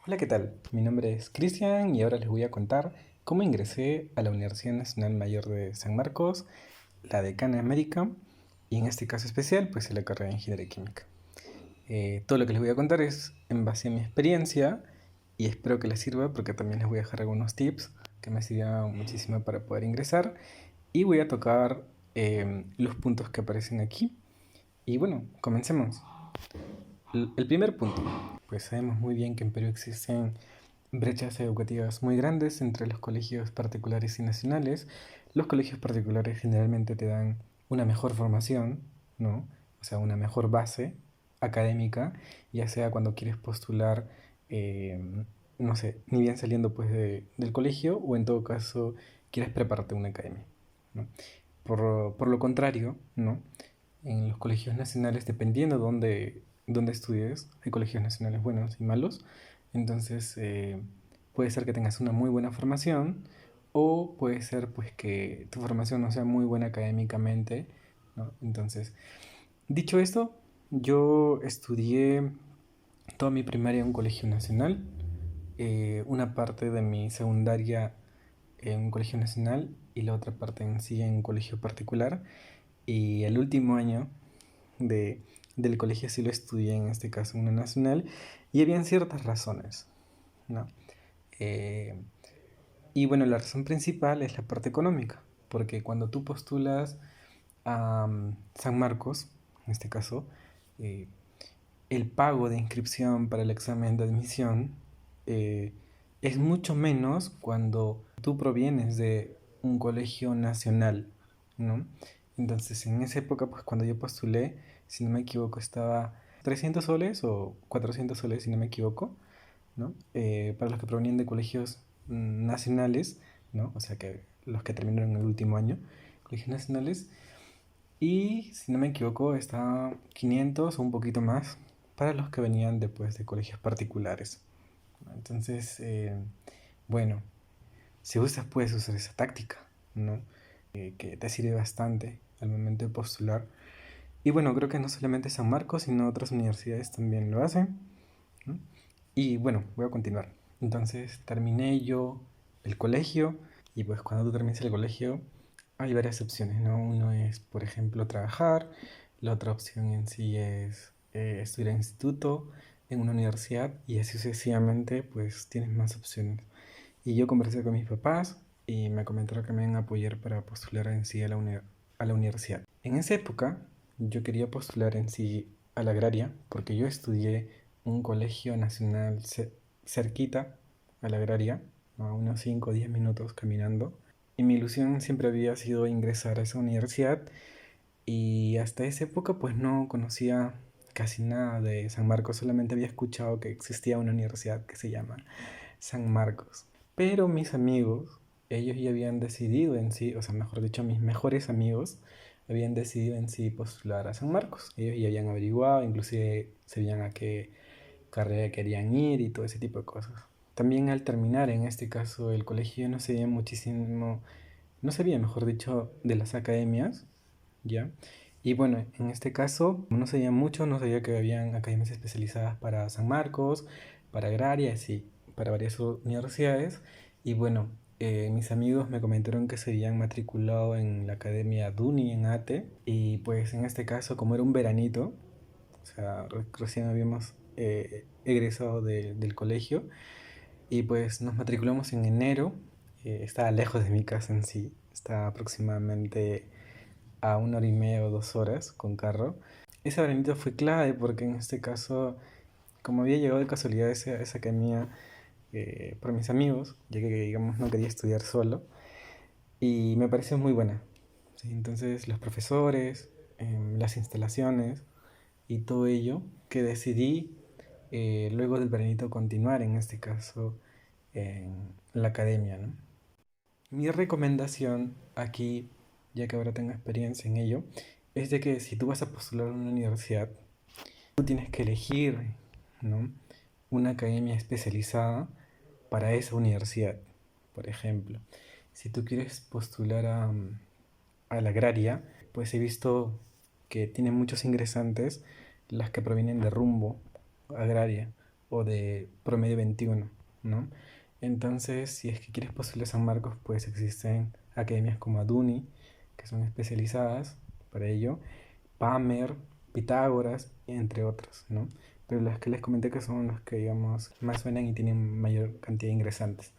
Hola, ¿qué tal? Mi nombre es Cristian y ahora les voy a contar cómo ingresé a la Universidad Nacional Mayor de San Marcos, la Decana de América, y en este caso especial, pues en la carrera de Ingeniería Química. Todo lo que les voy a contar es en base a mi experiencia y espero que les sirva porque también les voy a dejar algunos tips que me sirvieron muchísimo para poder ingresar y voy a tocar los puntos que aparecen aquí. Y bueno, comencemos. El primer punto, pues sabemos muy bien que en Perú existen brechas educativas muy grandes entre los colegios particulares y nacionales. Los colegios particulares generalmente te dan una mejor formación, ¿no? O sea, una mejor base académica, ya sea cuando quieres postular, no sé, ni bien saliendo pues del colegio o en todo caso quieres prepararte a una academia, ¿no? Por lo contrario, ¿no? En los colegios nacionales, dependiendo dónde estudies, hay colegios nacionales buenos y malos. Entonces, puede ser que tengas una muy buena formación o puede ser pues que tu formación no sea muy buena académicamente, ¿no? Entonces, dicho esto, yo estudié toda mi primaria en un colegio nacional, una parte de mi secundaria en un colegio nacional y la otra parte en sí en un colegio particular. Y el último año de, del colegio sí lo estudié, en este caso en una nacional, y habían ciertas razones, ¿no? Eh, y bueno, la razón principal es la parte económica, porque cuando tú postulas a San Marcos, en este caso, eh, el pago de inscripción para el examen de admisión eh, es mucho menos cuando tú provienes de un colegio nacional, ¿no? Entonces, en esa época, pues cuando yo postulé, si no me equivoco, estaba 300 soles o 400 soles, si no me equivoco, ¿no? Para los que provenían de colegios nacionales, ¿no? O sea, que los que terminaron el último año, colegios nacionales, y si no me equivoco, está 500 o un poquito más para los que venían después de colegios particulares. Entonces, bueno, si gustas puedes usar esa táctica, ¿no? Que te sirve bastante al momento de postular. Y bueno, creo que no solamente San Marcos, sino otras universidades también lo hacen, ¿no? Y bueno, voy a continuar. Entonces, terminé yo el colegio y pues cuando tú terminas el colegio hay varias opciones, ¿no? Uno es, por ejemplo, trabajar, la otra opción en sí es estudiar en instituto, en una universidad y así sucesivamente, pues tienes más opciones. Y yo conversé con mis papás y me comentaron que me iban a apoyar para postular en sí a a la universidad. En esa época yo quería postular en sí a la agraria porque yo estudié en un colegio nacional cerquita a la agraria, a unos 5 o 10 minutos caminando. Y mi ilusión siempre había sido ingresar a esa universidad y hasta esa época pues no conocía casi nada de San Marcos, solamente había escuchado que existía una universidad que se llama San Marcos. Pero mis amigos, ellos ya habían decidido en sí, o sea, mejor dicho, mis mejores amigos habían decidido en sí postular a San Marcos. Ellos ya habían averiguado, inclusive sabían a qué carrera querían ir y todo ese tipo de cosas. También al terminar, en este caso, el colegio no sabía muchísimo, no sabía, mejor dicho, de las academias, ¿ya? Y bueno, en este caso, no sabía mucho, no sabía que habían academias especializadas para San Marcos, para agrarias y para varias universidades. Y bueno, mis amigos me comentaron que se habían matriculado en la Academia Duni en ATE. Y pues en este caso, como era un veranito, o sea, recién habíamos egresado del colegio, y pues nos matriculamos en enero. Estaba lejos de mi casa en sí, estaba aproximadamente a 1 hora y media o 2 horas con carro. Ese veranito fue clave porque en este caso, como había llegado de casualidad a esa academia por mis amigos, ya que digamos no quería estudiar solo, y me pareció muy buena. ¿Sí? Entonces los profesores, las instalaciones y todo ello, que decidí luego del veranito continuar en este caso en la academia, ¿no? Mi recomendación aquí, ya que ahora tengo experiencia en ello, es de que si tú vas a postular a una universidad, tú tienes que elegir, ¿no? Una academia especializada para esa universidad. Por ejemplo, si tú quieres postular a la agraria, pues he visto que tiene muchos ingresantes las que provienen de Rumbo Agraria o de promedio 21, ¿no? Entonces, si es que quieres postular a San Marcos, pues existen academias como Aduni, que son especializadas para ello, Pamer, Pitágoras, entre otros, ¿no? Pero las que les comenté que son las que, digamos, más suenan y tienen mayor cantidad de ingresantes.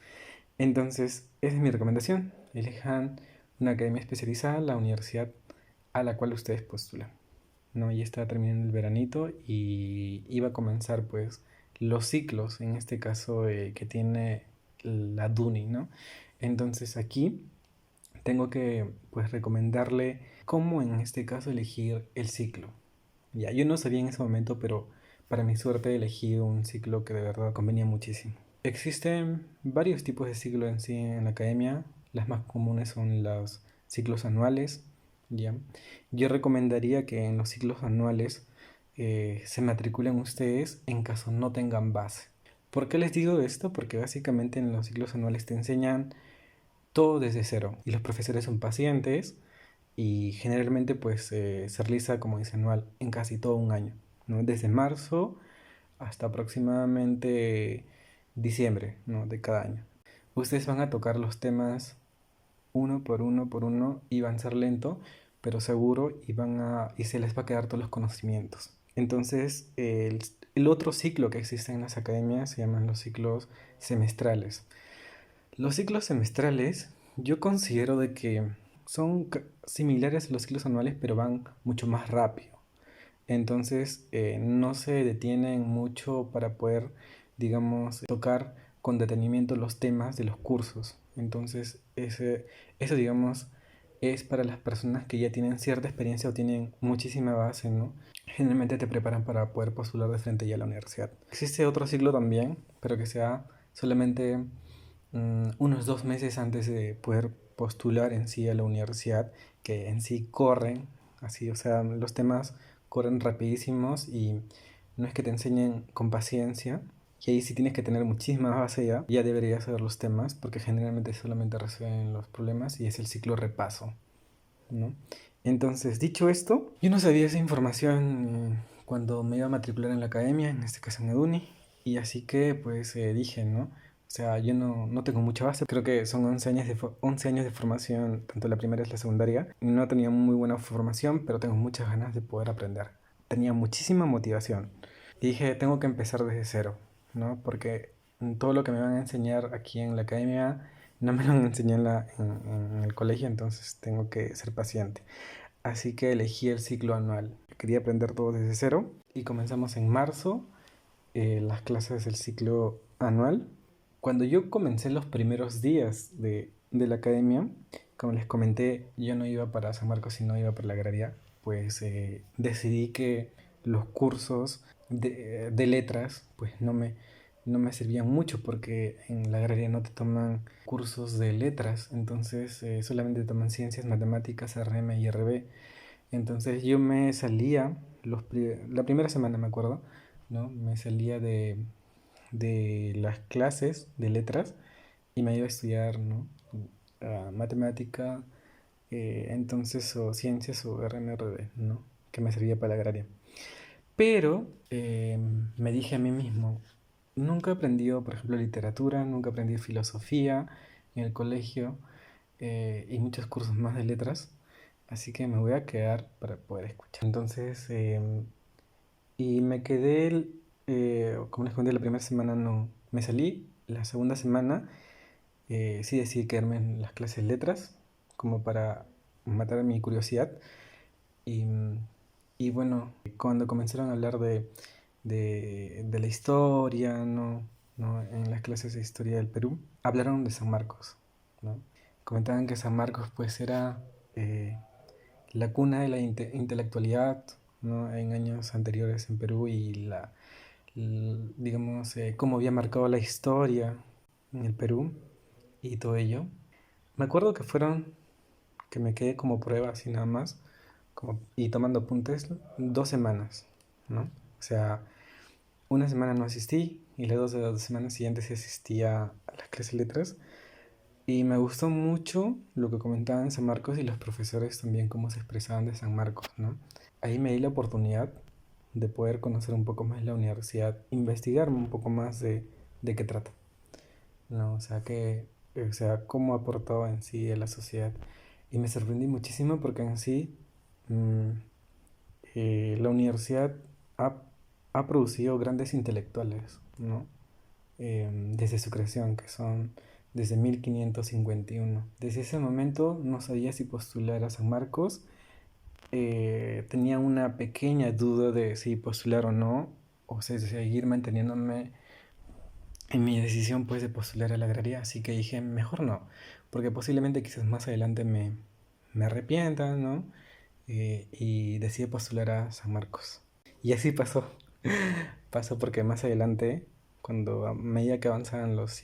Entonces, esa es mi recomendación. Elijan una academia especializada, la universidad a la cual ustedes postulan, ¿no? Ya está terminando el veranito y iba a comenzar, pues, los ciclos, en este caso, que tiene la DUNI, ¿no? Entonces, aquí tengo que, pues, recomendarle cómo, en este caso, elegir el ciclo. Ya, yo no sabía en ese momento, pero para mi suerte elegí un ciclo que de verdad convenía muchísimo. Existen varios tipos de ciclo en sí en la academia. Las más comunes son los ciclos anuales, ¿ya? Yo recomendaría que en los ciclos anuales se matriculen ustedes en caso no tengan base. ¿Por qué les digo esto? Porque básicamente en los ciclos anuales te enseñan todo desde cero y los profesores son pacientes y generalmente pues se realiza como dice anual en casi todo un año, ¿no? Desde marzo hasta aproximadamente diciembre, ¿no? De cada año. Ustedes van a tocar los temas uno por uno y van a ser lento, pero seguro y se les va a quedar todos los conocimientos. Entonces, el otro ciclo que existe en las academias se llaman los ciclos semestrales. Los ciclos semestrales yo considero de que son similares a los ciclos anuales, pero van mucho más rápido. Entonces no se detienen mucho para poder, digamos, tocar con detenimiento los temas de los cursos. Entonces eso, digamos, es para las personas que ya tienen cierta experiencia o tienen muchísima base, ¿no? Generalmente te preparan para poder postular de frente ya a la universidad. Existe otro ciclo también, pero que sea solamente unos 2 meses antes de poder postular en sí a la universidad, que en sí corren, así, o sea, los temas corren rapidísimos y no es que te enseñen con paciencia, y ahí sí tienes que tener muchísima base ya deberías saber los temas, porque generalmente solamente resuelven los problemas y es el ciclo repaso, ¿no? Entonces, dicho esto, yo no sabía esa información cuando me iba a matricular en la academia, en este caso en Eduni, y así que pues dije, ¿no? O sea, yo no tengo mucha base, creo que son 11 años 11 años de formación, tanto la primera y la secundaria. No tenía muy buena formación, pero tengo muchas ganas de poder aprender. Tenía muchísima motivación. Y dije, tengo que empezar desde cero, ¿no? Porque todo lo que me van a enseñar aquí en la academia no me lo han enseñado en el colegio, entonces tengo que ser paciente. Así que elegí el ciclo anual. Quería aprender todo desde cero y comenzamos en marzo las clases del ciclo anual. Cuando yo comencé los primeros días de la academia, como les comenté, yo no iba para San Marcos, sino iba para la agraria, pues decidí que los cursos de letras pues no me servían mucho porque en la agraria no te toman cursos de letras, entonces solamente te toman ciencias, matemáticas, RM y RB. Entonces yo me salía, la primera semana me acuerdo, ¿no? Me salía de las clases de letras y me iba a estudiar, ¿no? Matemática, entonces, o ciencias o RMRD, ¿no? Que me servía para la agraria. Pero me dije a mí mismo, nunca he aprendido, por ejemplo, literatura, nunca aprendí filosofía en el colegio y muchos cursos más de letras, así que me voy a quedar para poder escuchar. Entonces, y me quedé, como les conté, la primera semana no me salí, la segunda semana sí decidí quedarme en las clases de letras, como para matar mi curiosidad. Y, y bueno, cuando comenzaron a hablar de la historia, ¿no? ¿No? En las clases de historia del Perú, hablaron de San Marcos, ¿no? Comentaban que San Marcos pues era la cuna de la intelectualidad, ¿no? En años anteriores en Perú y digamos, cómo había marcado la historia en el Perú y todo ello. Me acuerdo que me quedé como prueba así nada más, y tomando apuntes 2 semanas, ¿no? O sea, una semana no asistí y las dos semanas siguientes sí asistía a las clases de letras. Y me gustó mucho lo que comentaban en San Marcos y los profesores también cómo se expresaban de San Marcos, ¿no? Ahí me di la oportunidad de poder conocer un poco más la universidad, investigar un poco más de qué trata, ¿no? O sea, cómo ha aportado en sí a la sociedad. Y me sorprendí muchísimo porque en sí mm, la universidad ha, ha producido grandes intelectuales, ¿no? Desde su creación, que son desde 1551. Desde ese momento no sabía si postular a San Marcos. Tenía una pequeña duda de si postular o no, o sea, seguir manteniéndome en mi decisión pues de postular a la agraria, así que dije, mejor no, porque posiblemente quizás más adelante me arrepienta, ¿no? Y decidí postular a San Marcos. Y así pasó. Pasó porque más adelante, cuando a medida que avanzaban los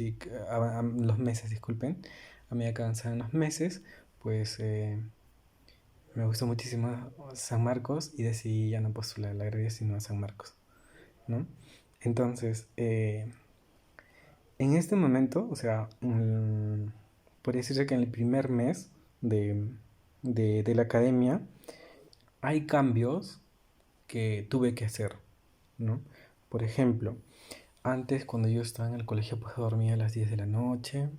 meses, disculpen, a medida que avanzaban los meses, pues me gustó muchísimo San Marcos y decidí ya no postular a la agraria sino a San Marcos, ¿no? Entonces, en este momento, o sea, podría decirse que en el primer mes de, de la academia hay cambios que tuve que hacer, ¿no? Por ejemplo, antes cuando yo estaba en el colegio pues dormía a las 10 de la noche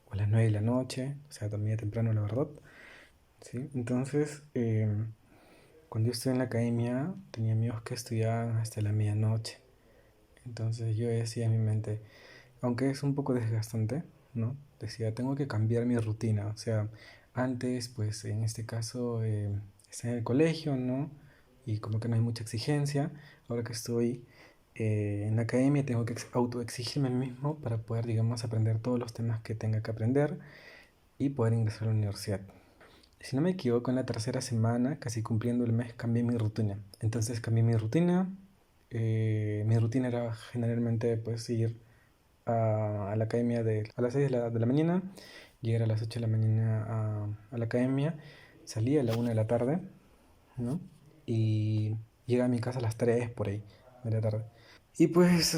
o a las 9 de la noche, o sea, dormía temprano, la verdad, ¿sí? Entonces, cuando yo estuve en la academia tenía amigos que estudiaban hasta la medianoche. Entonces yo decía en mi mente, aunque es un poco desgastante, ¿no? Decía, tengo que cambiar mi rutina. O sea, antes, pues en este caso, estaba en el colegio, ¿no? Y como que no hay mucha exigencia. Ahora que estoy en la academia, tengo que autoexigirme a mí mismo para poder, digamos, aprender todos los temas que tenga que aprender y poder ingresar a la universidad. Si no me equivoco, en la tercera semana, casi cumpliendo el mes, cambié mi rutina. Entonces cambié mi rutina. Mi rutina era generalmente pues ir a la academia a las 6 de la mañana, llegar a las 8 de la mañana a la academia, salía a la 1 de la tarde, ¿no? Y llegaba a mi casa a las 3 por ahí de la tarde. Y pues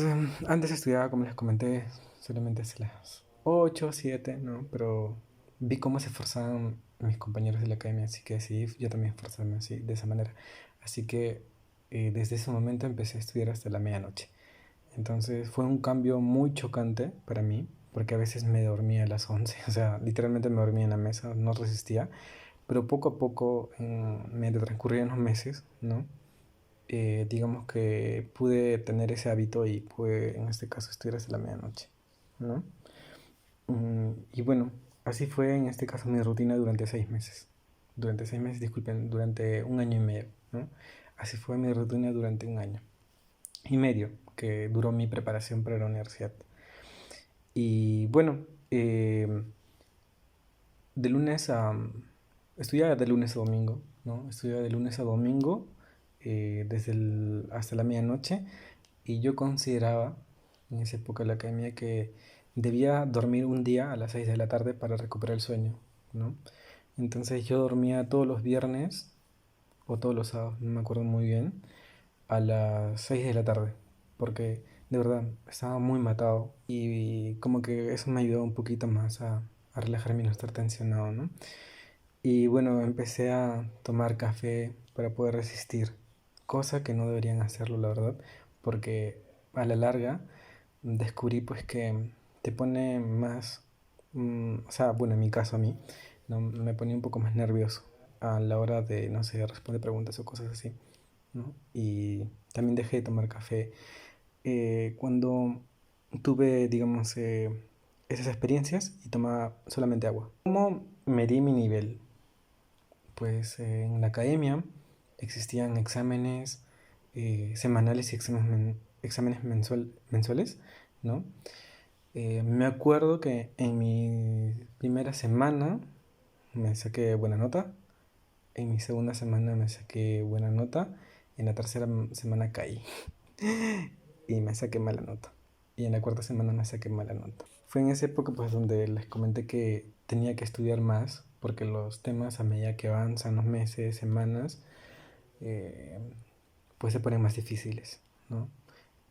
antes estudiaba, como les comenté, solamente hasta las 8 7, ¿no? Pero vi cómo se esforzaban mis compañeros de la academia, así que decidí yo también esforzarme así, de esa manera. Así que desde ese momento empecé a estudiar hasta la medianoche. Entonces fue un cambio muy chocante para mí, porque a veces me dormía a las 11, o sea, literalmente me dormía en la mesa, no resistía, pero poco a poco, mientras transcurrían los meses, ¿no? Digamos que pude tener ese hábito y pude, en este caso, estudiar hasta la medianoche, ¿no? Y bueno, así fue en este caso mi rutina durante 6 meses. Durante 6 meses, disculpen, durante un año y medio, ¿no? Así fue mi rutina durante un año y medio que duró mi preparación para la universidad. Y bueno, de lunes a... estudiaba de lunes a domingo, ¿no? Estudiaba de lunes a domingo hasta la medianoche y yo consideraba en esa época de la academia que debía dormir un día a las 6 de la tarde para recuperar el sueño, ¿no? Entonces yo dormía todos los viernes o todos los sábados, no me acuerdo muy bien, a las 6 de la tarde, porque de verdad estaba muy matado y como que eso me ayudó un poquito más a relajarme y no estar tensionado, ¿no? Y bueno, empecé a tomar café para poder resistir, cosa que no deberían hacerlo, la verdad, porque a la larga descubrí pues que te pone más, o sea, bueno, en mi caso a mí, ¿no? Me ponía un poco más nervioso a la hora de, no sé, responder preguntas o cosas así, ¿no? Y también dejé de tomar café. Cuando tuve, digamos, esas experiencias y tomaba solamente agua. ¿Cómo medí mi nivel? Pues en la academia existían exámenes semanales y exámenes mensuales, ¿no? Me acuerdo que en mi primera semana me saqué buena nota, en mi segunda semana me saqué buena nota, en la tercera semana caí y me saqué mala nota. Y en la cuarta semana me saqué mala nota. Fue en esa época pues donde les comenté que tenía que estudiar más porque los temas a medida que avanzan los meses, semanas, eh, pues se ponen más difíciles, ¿no?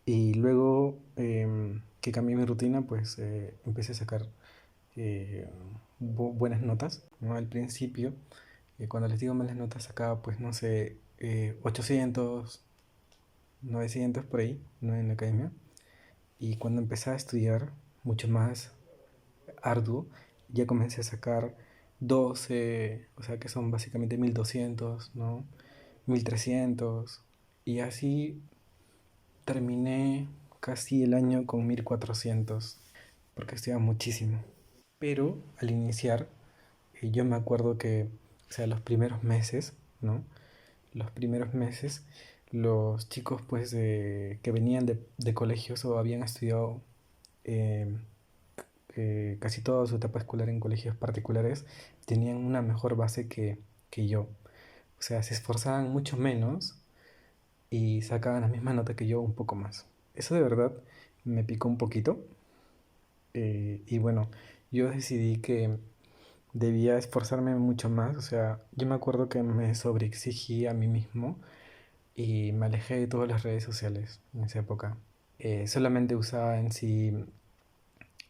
Y luego que cambié mi rutina pues empecé a sacar eh, buenas notas, ¿no? Al principio, cuando les digo malas notas sacaba pues no sé, 800 900 por ahí, ¿no? En la academia. Y cuando empecé a estudiar, mucho más arduo, ya comencé a sacar 12, o sea que son básicamente 1200, ¿no? 1300. Y así terminé casi el año con 1400, porque estudiaba muchísimo. Pero al iniciar, yo me acuerdo que, o sea, los primeros meses, ¿no? Los primeros meses, los chicos pues que venían de colegios o habían estudiado eh, casi toda su etapa escolar en colegios particulares, tenían una mejor base que yo. O sea, se esforzaban mucho menos y sacaban la misma nota que yo, un poco más. Eso de verdad me picó un poquito. Y bueno, yo decidí que debía esforzarme mucho más. O sea, yo me acuerdo que me sobreexigí a mí mismo y me alejé de todas las redes sociales en esa época. Solamente usaba en sí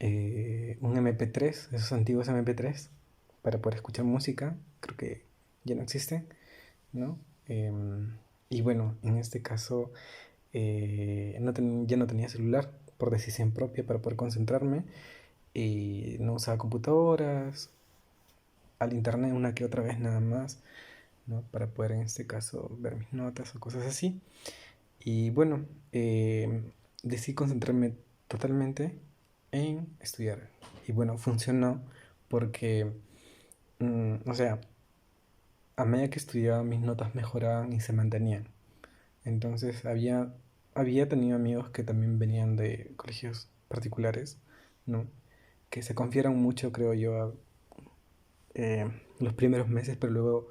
un MP3, esos antiguos MP3, para poder escuchar música. Creo que ya no existen, ¿no? Em, y bueno, en este caso ya no tenía celular por decisión propia para poder concentrarme y no usaba computadoras, al internet una que otra vez nada más, ¿no? Para poder en este caso ver mis notas o cosas así. Y bueno, decidí concentrarme totalmente en estudiar. Y bueno, funcionó porque, o sea, a medida que estudiaba mis notas mejoraban y se mantenían. Entonces había tenido amigos que también venían de colegios particulares, ¿no? Que se confiaron mucho, creo yo, los primeros meses, pero luego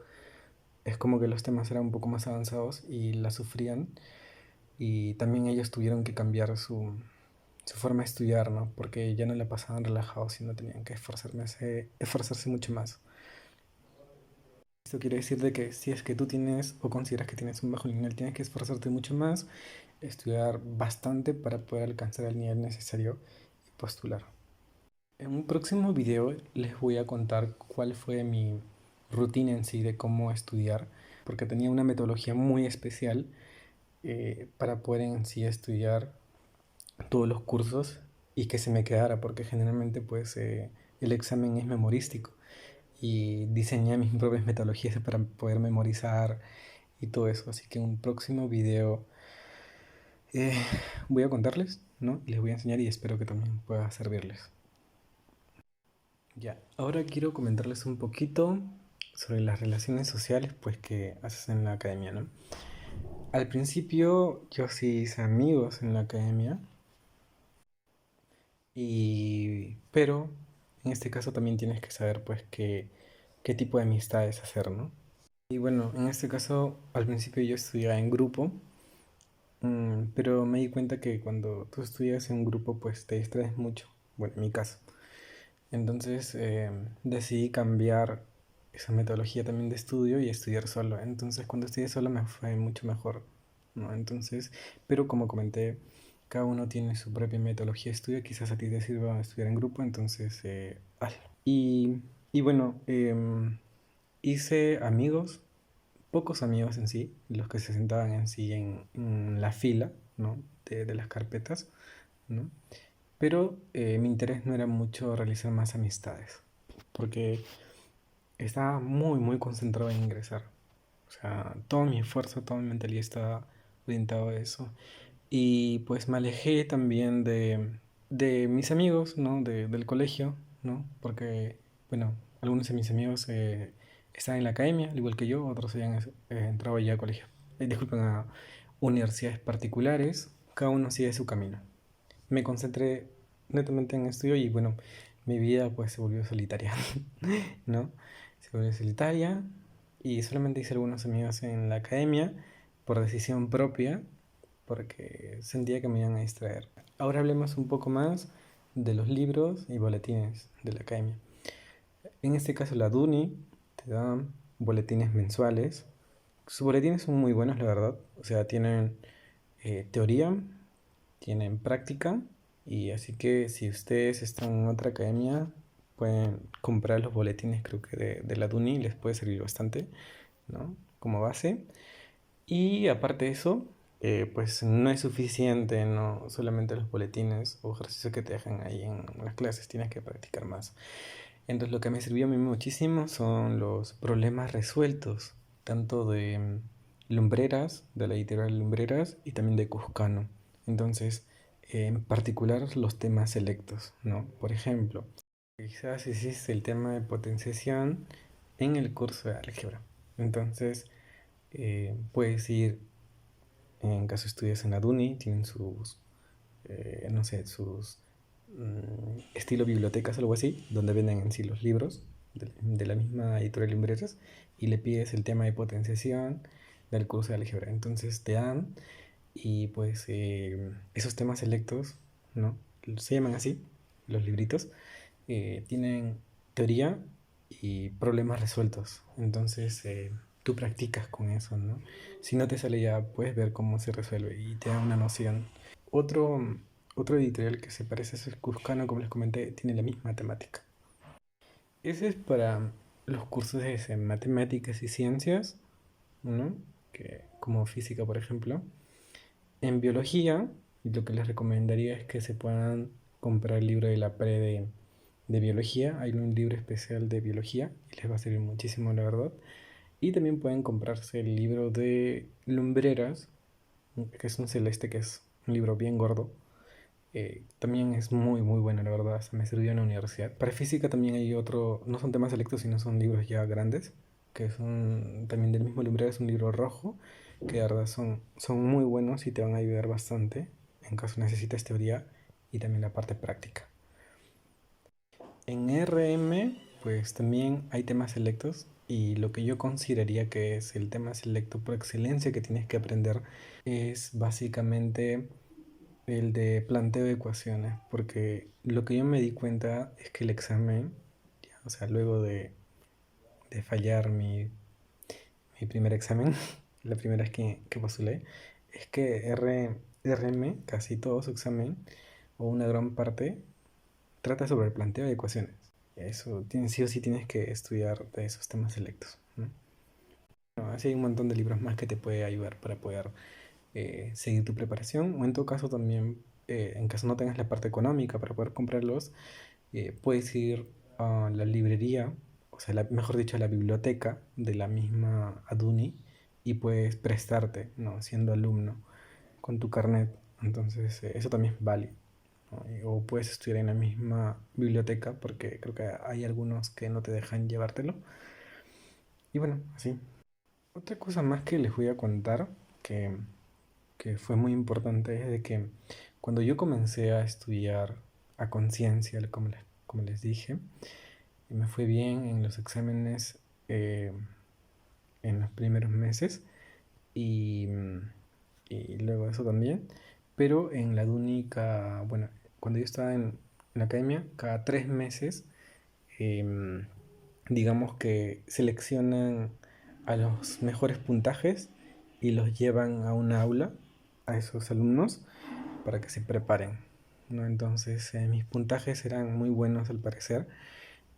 es como que los temas eran un poco más avanzados y la sufrían. Y también ellos tuvieron que cambiar su forma de estudiar, ¿no? Porque ya no la pasaban relajados, sino tenían que esforzarse mucho más. Esto quiere decir de que si es que tú tienes o consideras que tienes un bajo nivel, tienes que esforzarte mucho más, estudiar bastante para poder alcanzar el nivel necesario y postular. En un próximo video les voy a contar cuál fue mi rutina en sí de cómo estudiar, porque tenía una metodología muy especial para poder en sí estudiar todos los cursos y que se me quedara, porque generalmente pues el examen es memorístico y diseñé mis propias metodologías para poder memorizar y todo eso. Así que en un próximo video eh, voy a contarles, ¿no? Y les voy a enseñar y espero que también pueda servirles. Ya, ahora quiero comentarles un poquito sobre las relaciones sociales pues que haces en la academia, ¿no? Al principio yo sí hice amigos en la academia pero en este caso también tienes que saber pues qué tipo de amistades hacer, ¿no? Y bueno, en este caso al principio yo estudiaba en grupo, pero me di cuenta que cuando tú estudias en un grupo pues te distraes mucho, bueno, en mi caso. Entonces decidí cambiar esa metodología también de estudio y estudiar solo. Entonces cuando estudié solo me fue mucho mejor, ¿no? Entonces, pero como comenté, cada uno tiene su propia metodología de estudio. Quizás a ti te sirva estudiar en grupo, entonces hazlo. Y bueno, hice amigos, pocos amigos en sí, los que se sentaban en sí en la fila, ¿no? De las carpetas, ¿no? Pero mi interés no era mucho realizar más amistades, porque estaba muy concentrado en ingresar. O sea, todo mi esfuerzo, toda mi mentalidad estaba orientado a eso. Y pues me alejé también de mis amigos, ¿no? Del colegio, ¿no? Porque, bueno, algunos de mis amigos están en la academia, al igual que yo, otros habían entrado ya a colegios, disculpen, a universidades particulares, cada uno sigue su camino. Me concentré netamente en estudio y bueno, mi vida pues se volvió solitaria, ¿no? Se volvió solitaria y solamente hice algunos amigos en la academia por decisión propia, porque sentía que me iban a distraer. Ahora hablemos un poco más de los libros y boletines de la academia. En este caso la DUNI te da boletines mensuales. Sus boletines son muy buenos, la verdad. O sea, tienen teoría, tienen práctica y así que si ustedes están en otra academia pueden comprar los boletines, creo que de la DUNI les puede servir bastante, ¿no? Como base. Y aparte de eso, pues no es suficiente, no solamente los boletines o ejercicios que te dejan ahí en las clases, tienes que practicar más. Entonces lo que me sirvió a mí muchísimo son los problemas resueltos, tanto de Lumbreras, de la editorial Lumbreras, y también de Cuscano. Entonces, en particular los temas selectos, ¿no? Por ejemplo, quizás hiciste el tema de potenciación en el curso de álgebra. Entonces, puedes ir, en caso estudies en la DUNI, tienen sus, no sé, sus estilo bibliotecas, algo así, donde venden en sí los libros de la misma editorial Limbreras y le pides el tema de potenciación del curso de álgebra. Entonces te dan y pues esos temas selectos, ¿no? Se llaman así, los libritos, tienen teoría y problemas resueltos. Entonces tú practicas con eso, ¿no? Si no te sale ya, puedes ver cómo se resuelve y te da una noción. Otro, otro editorial que se parece a ese Cuscano, como les comenté, tiene la misma temática. Ese es para los cursos de matemáticas y ciencias, ¿no? Que, como física, por ejemplo. En biología, lo que les recomendaría es que se puedan comprar el libro de la pre de biología. Hay un libro especial de biología y les va a servir muchísimo, la verdad. Y también pueden comprarse el libro de Lumbreras, que es un celeste, que es un libro bien gordo. También es muy, muy bueno, la verdad. Se me sirvió en la universidad. Para física también hay otro, no son temas selectos, sino son libros ya grandes, que son también del mismo Lumbreras, es un libro rojo, que de verdad son muy buenos y te van a ayudar bastante en caso necesites teoría y también la parte práctica. En RM, pues también hay temas selectos y lo que yo consideraría que es el tema selecto por excelencia que tienes que aprender es básicamente el de planteo de ecuaciones, porque lo que yo me di cuenta es que el examen, ya, o sea, luego de fallar mi primer examen, la primera vez que postulé, es que RM, casi todo su examen, o una gran parte, trata sobre el planteo de ecuaciones. Eso, sí o sí tienes que estudiar de esos temas selectos, ¿no? Bueno, así hay un montón de libros más que te puede ayudar para poder seguir tu preparación, o en todo caso también, en caso no tengas la parte económica para poder comprarlos, puedes ir a la librería, o sea, mejor dicho, a la biblioteca de la misma Aduni y puedes prestarte, ¿no? Siendo alumno con tu carnet. Entonces, eso también es válido, ¿no? O puedes estudiar en la misma biblioteca porque creo que hay algunos que no te dejan llevártelo. Y bueno, así. Otra cosa más que les voy a contar que, que fue muy importante es de que cuando yo comencé a estudiar a conciencia, como les dije, y me fue bien en los exámenes eh, en los primeros meses y, y luego eso también. Pero en la única, bueno, cuando yo estaba en la academia, cada 3 meses, em, digamos que seleccionan a los mejores puntajes y los llevan a un aula, a esos alumnos, para que se preparen, ¿no? Entonces, mis puntajes eran muy buenos al parecer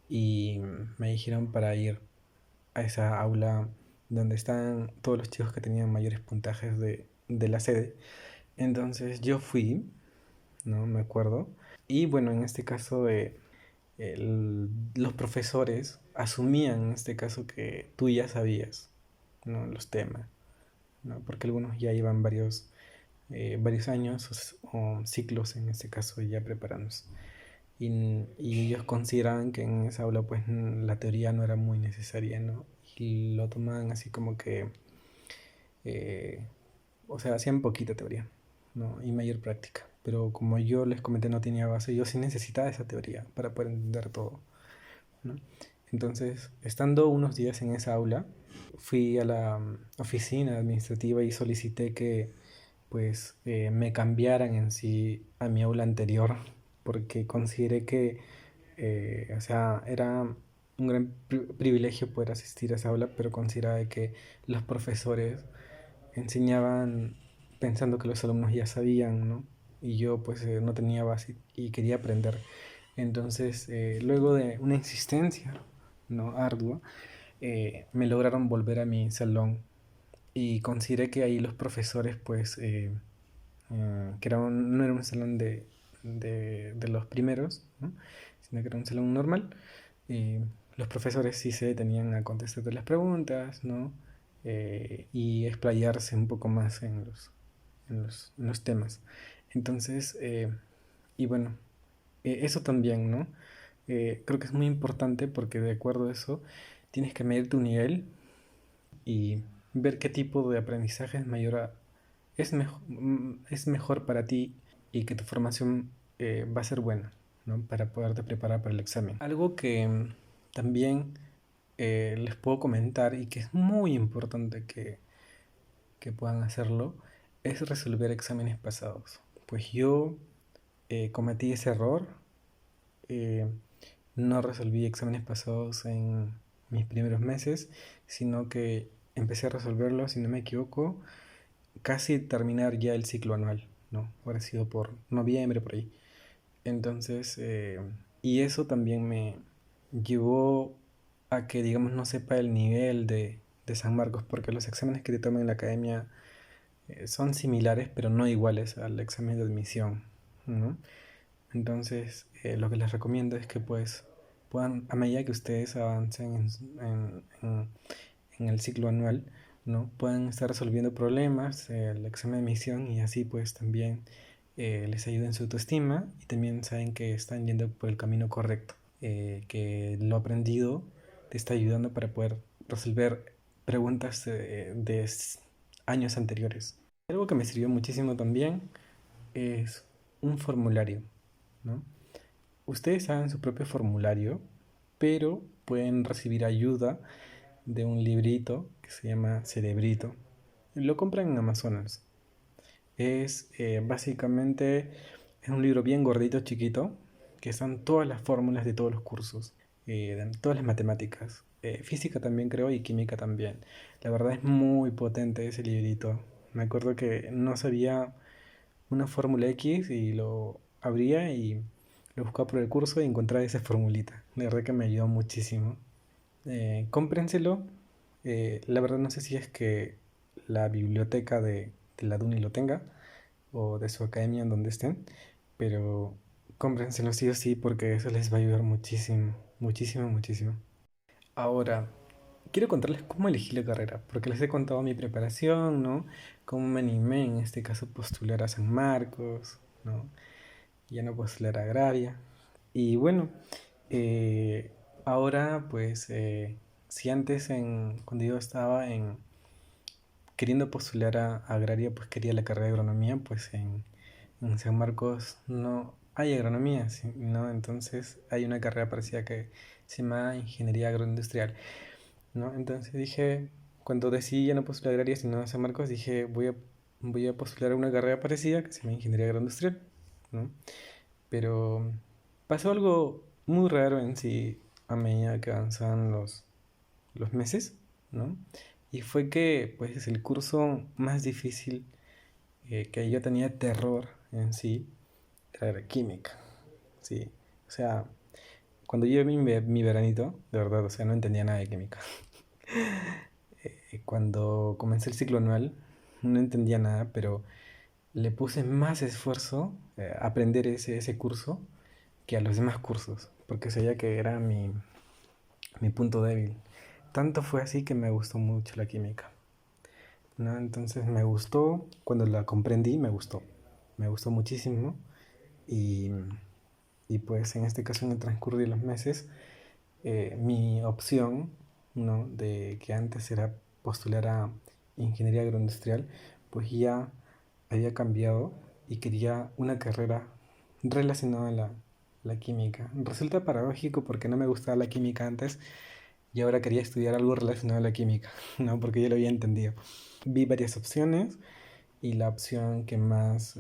y me dijeron para ir a esa aula donde están todos los chicos que tenían mayores puntajes de la sede. Entonces yo fui, ¿no? Me acuerdo. Y bueno, en este caso los profesores asumían en este caso que tú ya sabías, ¿no? Los temas, ¿no? Porque algunos ya iban varios años o ciclos en este caso ya preparándose. Y ellos consideraban que en esa aula pues la teoría no era muy necesaria, ¿no? Y lo tomaban así como que, eh, o sea, hacían poquita teoría, ¿no? Y mayor práctica. Pero como yo les comenté no tenía base, yo sí necesitaba esa teoría para poder entender todo, ¿no? Entonces, estando unos días en esa aula, fui a la oficina administrativa y solicité que pues me cambiaran en sí a mi aula anterior porque consideré que o sea, era un gran privilegio poder asistir a esa aula, pero consideraba que los profesores enseñaban pensando que los alumnos ya sabían, ¿no? Y yo pues no tenía base y quería aprender. Entonces, luego de una insistencia, ¿no? Ardua, me lograron volver a mi salón y consideré que ahí los profesores, pues, que no era un salón de los primeros, ¿no? Sino que era un salón normal. Y los profesores sí se detenían a contestarte las preguntas, ¿no? Y explayarse un poco más en los temas. Entonces, y bueno, eso también, ¿no? Creo que es muy importante porque de acuerdo a eso tienes que medir tu nivel y ver qué tipo de aprendizaje es es mejor para ti y que tu formación va a ser buena, ¿no? Para poderte preparar para el examen. Algo que también les puedo comentar y que es muy importante que puedan hacerlo es resolver exámenes pasados. Pues yo cometí ese error, eh, no resolví exámenes pasados en mis primeros meses, sino que empecé a resolverlos, si no me equivoco, casi terminar ya el ciclo anual, ¿no? Habrá sido por noviembre, por ahí. Entonces, y eso también me llevó a que, digamos, no sepa el nivel de San Marcos, porque los exámenes que te toman en la academia son similares, pero no iguales al examen de admisión, ¿no? Entonces, lo que les recomiendo es que pues puedan, a medida que ustedes avancen en el ciclo anual, ¿no? Puedan estar resolviendo problemas, el examen de admisión y así pues también les ayuda en su autoestima y también saben que están yendo por el camino correcto, que lo aprendido te está ayudando para poder resolver preguntas años anteriores. Algo que me sirvió muchísimo también es un formulario, ¿no? Ustedes hagan su propio formulario, pero pueden recibir ayuda de un librito que se llama Cerebrito. Lo compran en Amazonas. Es básicamente es un libro bien gordito, chiquito, que están todas las fórmulas de todos los cursos, de todas las matemáticas, física también creo y química también. La verdad es muy potente ese librito. Me acuerdo que no sabía una fórmula X y lo abría y lo buscaba por el curso y encontraba esa formulita. De verdad que me ayudó muchísimo. Cómprenselo. La verdad no sé si es que la biblioteca de la DUNI lo tenga o de su academia en donde estén, pero cómprenselo sí o sí porque eso les va a ayudar muchísimo, muchísimo, muchísimo. Ahora, quiero contarles cómo elegí la carrera, porque les he contado mi preparación, ¿no? Cómo me animé en este caso a postular a San Marcos, ¿no? Ya no postular a Agraria. Y bueno, eh, ahora pues si antes cuando yo estaba queriendo postular a Agraria, pues quería la carrera de agronomía, pues en San Marcos no hay agronomía, ¿sí? ¿No? Entonces hay una carrera parecida que se llama Ingeniería Agroindustrial, ¿no? Entonces dije, cuando decidí ya no postular a Agraria, sino a San Marcos, dije, voy a postular a una carrera parecida que se llama Ingeniería Agroindustrial, ¿no? Pero pasó algo muy raro en sí a medida que avanzaban los meses, ¿no? Y fue que, pues, el curso más difícil que yo tenía terror en sí era la química, ¿sí? O sea, cuando yo vi mi veranito, de verdad, o sea, no entendía nada de química. Cuando comencé el ciclo anual, no entendía nada, pero le puse más esfuerzo a aprender ese curso que a los demás cursos, porque sabía que era mi punto débil. Tanto fue así que me gustó mucho la química, ¿no? Entonces me gustó, cuando la comprendí, me gustó muchísimo y, y pues en este caso en el transcurso de los meses, mi opción, ¿no? De que antes era postular a ingeniería agroindustrial, pues ya había cambiado y quería una carrera relacionada a la química. Resulta paradójico porque no me gustaba la química antes y ahora quería estudiar algo relacionado a la química, ¿no? Porque ya lo había entendido. Vi varias opciones y la opción que más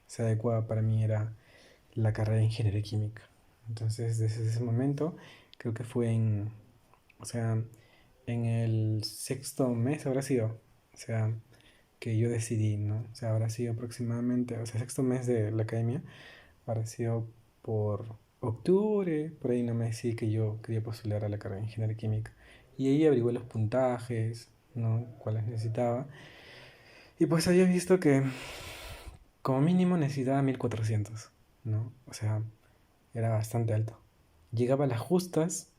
se adecuaba para mí era la carrera de ingeniería química. Entonces, desde ese momento, creo que fue o sea, en el sexto mes habrá sido, o sea, que yo decidí, ¿no? O sea, habrá sido aproximadamente, o sea, sexto mes de la academia, habrá sido por octubre, por ahí no me decidí que yo quería postular a la carrera de ingeniería química. Y ahí averigué los puntajes, ¿no? Cuáles necesitaba. Y pues había visto que como mínimo necesitaba 1400, ¿no? O sea, era bastante alto. Llegaba a las justas,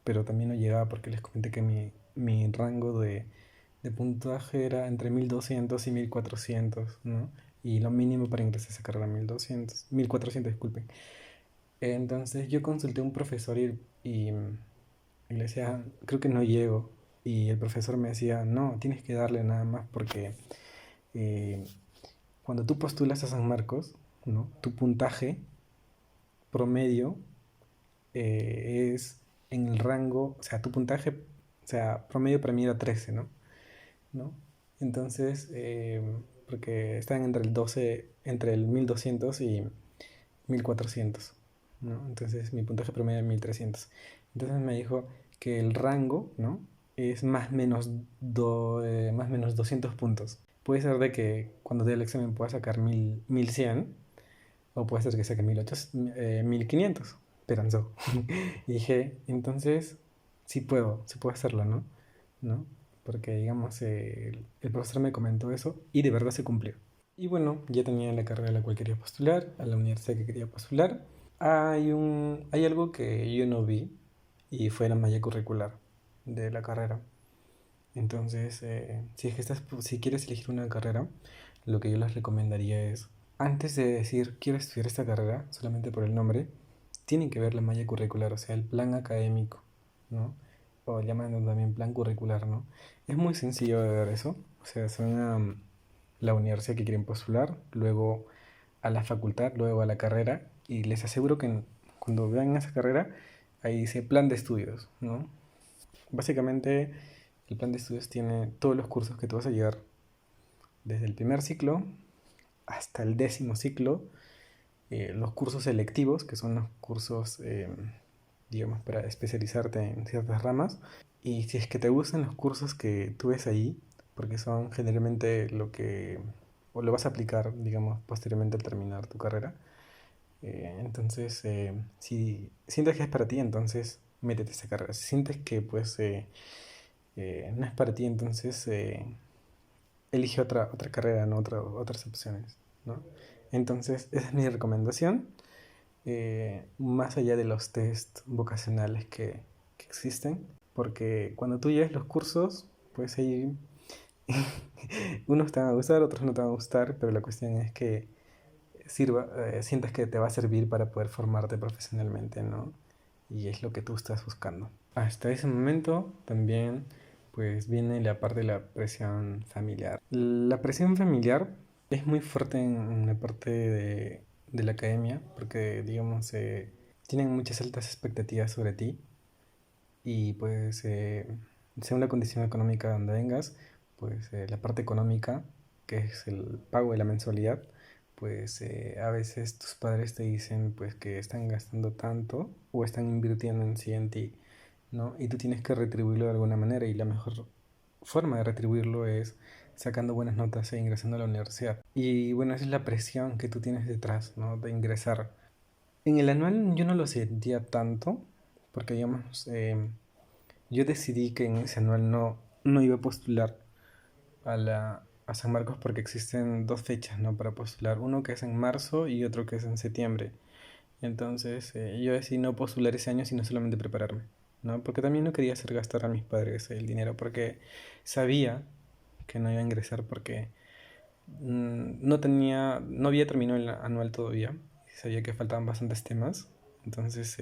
pero también no llegaba porque les comenté que mi rango de puntaje era entre 1200 y 1400, ¿no? Y lo mínimo para ingresar a esa carrera 1200, 1400, disculpen. Entonces yo consulté a un profesor y le decía, creo que no llego. Y el profesor me decía, no, tienes que darle nada más porque eh, cuando tú postulas a San Marcos, ¿no? Tu puntaje promedio es en el rango, o sea, tu puntaje, o sea, promedio para mí era 13, ¿no? ¿No? Entonces, porque están entre el 12, entre el 1200 y 1400, ¿no? Entonces, mi puntaje promedio es 1300. Entonces me dijo que el rango, ¿no? Es más menos 200 puntos. Puede ser de que cuando dé el examen pueda sacar 1100 o puede ser que saque 1800, 1500. Esperanzó. Y dije, entonces, sí puedo hacerlo, ¿no? ¿No? Porque, digamos, el profesor me comentó eso y de verdad se cumplió. Y bueno, ya tenía la carrera a la cual quería postular, a la universidad que quería postular. Hay algo que yo no vi y fue la malla curricular de la carrera. Entonces, si es que si quieres elegir una carrera, lo que yo les recomendaría es, antes de decir quiero estudiar esta carrera, solamente por el nombre, tienen que ver la malla curricular, o sea, el plan académico, ¿no? O llaman también plan curricular, ¿no? Es muy sencillo de ver eso, o sea, se van a la universidad que quieren postular, luego a la facultad, luego a la carrera, y les aseguro que cuando vean esa carrera, ahí dice plan de estudios, ¿no? Básicamente, el plan de estudios tiene todos los cursos que tú vas a llevar, desde el primer ciclo hasta el 10.º ciclo, los cursos selectivos, que son los cursos, digamos, para especializarte en ciertas ramas. Y si es que te gustan los cursos que tú ves ahí, porque son generalmente lo que, o lo vas a aplicar, digamos, posteriormente al terminar tu carrera, entonces, si sientes que es para ti, entonces métete a esa carrera. Si sientes que, pues, no es para ti, entonces elige otra carrera, ¿no? Otras opciones, ¿no? Entonces, esa es mi recomendación, más allá de los test vocacionales que existen, porque cuando tú lleves los cursos, pues ahí unos te van a gustar, otros no te van a gustar, pero la cuestión es que sientas que te va a servir para poder formarte profesionalmente, ¿no? Y es lo que tú estás buscando. Hasta ese momento también pues viene la parte de la presión familiar. La presión familiar es muy fuerte en la parte de la academia porque digamos tienen muchas altas expectativas sobre ti y pues según la condición económica donde vengas, pues la parte económica, que es el pago de la mensualidad, pues a veces tus padres te dicen pues que están gastando tanto o están invirtiendo en sí en ti, ¿no? Y tú tienes que retribuirlo de alguna manera y la mejor forma de retribuirlo es sacando buenas notas e ingresando a la universidad. Y bueno, esa es la presión que tú tienes detrás, ¿no? De ingresar. En el anual yo no lo sentía tanto, porque digamos, yo decidí que en ese anual no iba a postular a San Marcos porque existen dos fechas, ¿no? Para postular, uno que es en marzo y otro que es en septiembre. Entonces yo decidí no postular ese año, sino solamente prepararme, ¿no? Porque también no quería hacer gastar a mis padres el dinero, porque sabía que no iba a ingresar porque no había terminado el anual todavía, sabía que faltaban bastantes temas, entonces,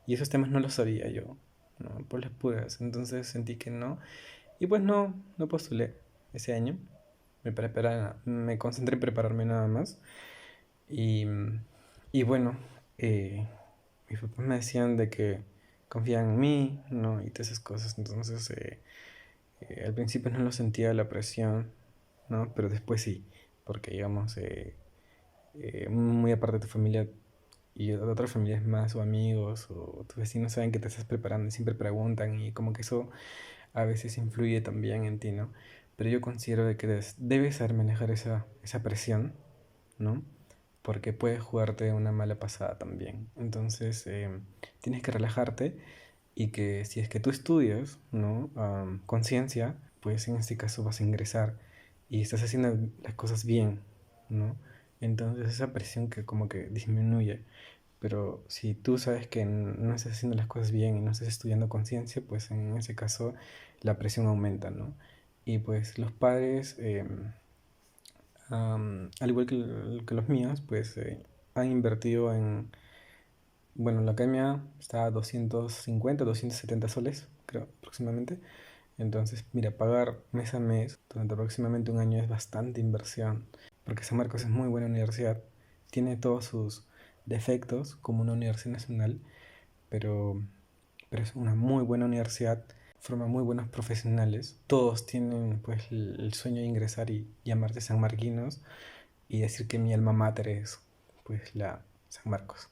y esos temas no los sabía yo, ¿no? Por las puras, entonces sentí que no, y pues no postulé ese año, me concentré en prepararme nada más, y, y bueno, eh, mis papás me decían de que confiaban en mí, ¿no? Y todas esas cosas, entonces al principio no lo sentía la presión, ¿no? Pero después sí, porque digamos, muy aparte de tu familia y de otras familias más o amigos o tus vecinos saben que te estás preparando y siempre preguntan y como que eso a veces influye también en ti, ¿no? Pero yo considero de que debes saber manejar esa presión, ¿no? Porque puede jugarte una mala pasada también. Entonces, tienes que relajarte y que si es que tú estudias, ¿no? Conciencia, pues en este caso vas a ingresar y estás haciendo las cosas bien, ¿no? Entonces esa presión que como que disminuye. Pero si tú sabes que no estás haciendo las cosas bien y no estás estudiando conciencia, pues en ese caso la presión aumenta, ¿no? Y pues los padres, al igual que los míos, pues han invertido en, bueno, la academia está a 250, 270 soles, creo, aproximadamente. Entonces, mira, pagar mes a mes durante aproximadamente un año es bastante inversión, porque San Marcos es muy buena universidad, tiene todos sus defectos como una universidad nacional, pero, pero es una muy buena universidad, forma muy buenos profesionales, todos tienen pues el sueño de ingresar y llamarse sanmarquinos y decir que mi alma mater es pues la San Marcos.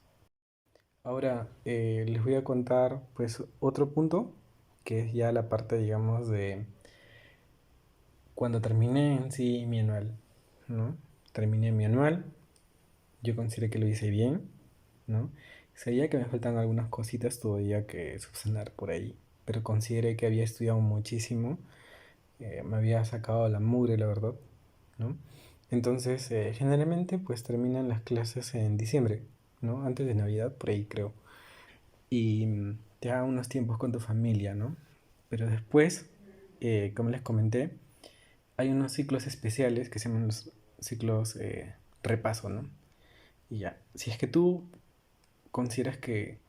Ahora les voy a contar pues otro punto que es ya la parte digamos de cuando terminé en sí mi anual, ¿no? Terminé mi anual, yo consideré que lo hice bien, ¿no? Sabía que me faltan algunas cositas todavía que subsanar por ahí, pero consideré que había estudiado muchísimo, me había sacado la mugre, la verdad, ¿no? Entonces, generalmente pues terminan las clases en diciembre, ¿no? Antes de Navidad, por ahí creo. Y te da unos tiempos con tu familia, ¿no? Pero después, como les comenté, hay unos ciclos especiales que se llaman los ciclos repaso, ¿no? Y ya, si es que tú consideras que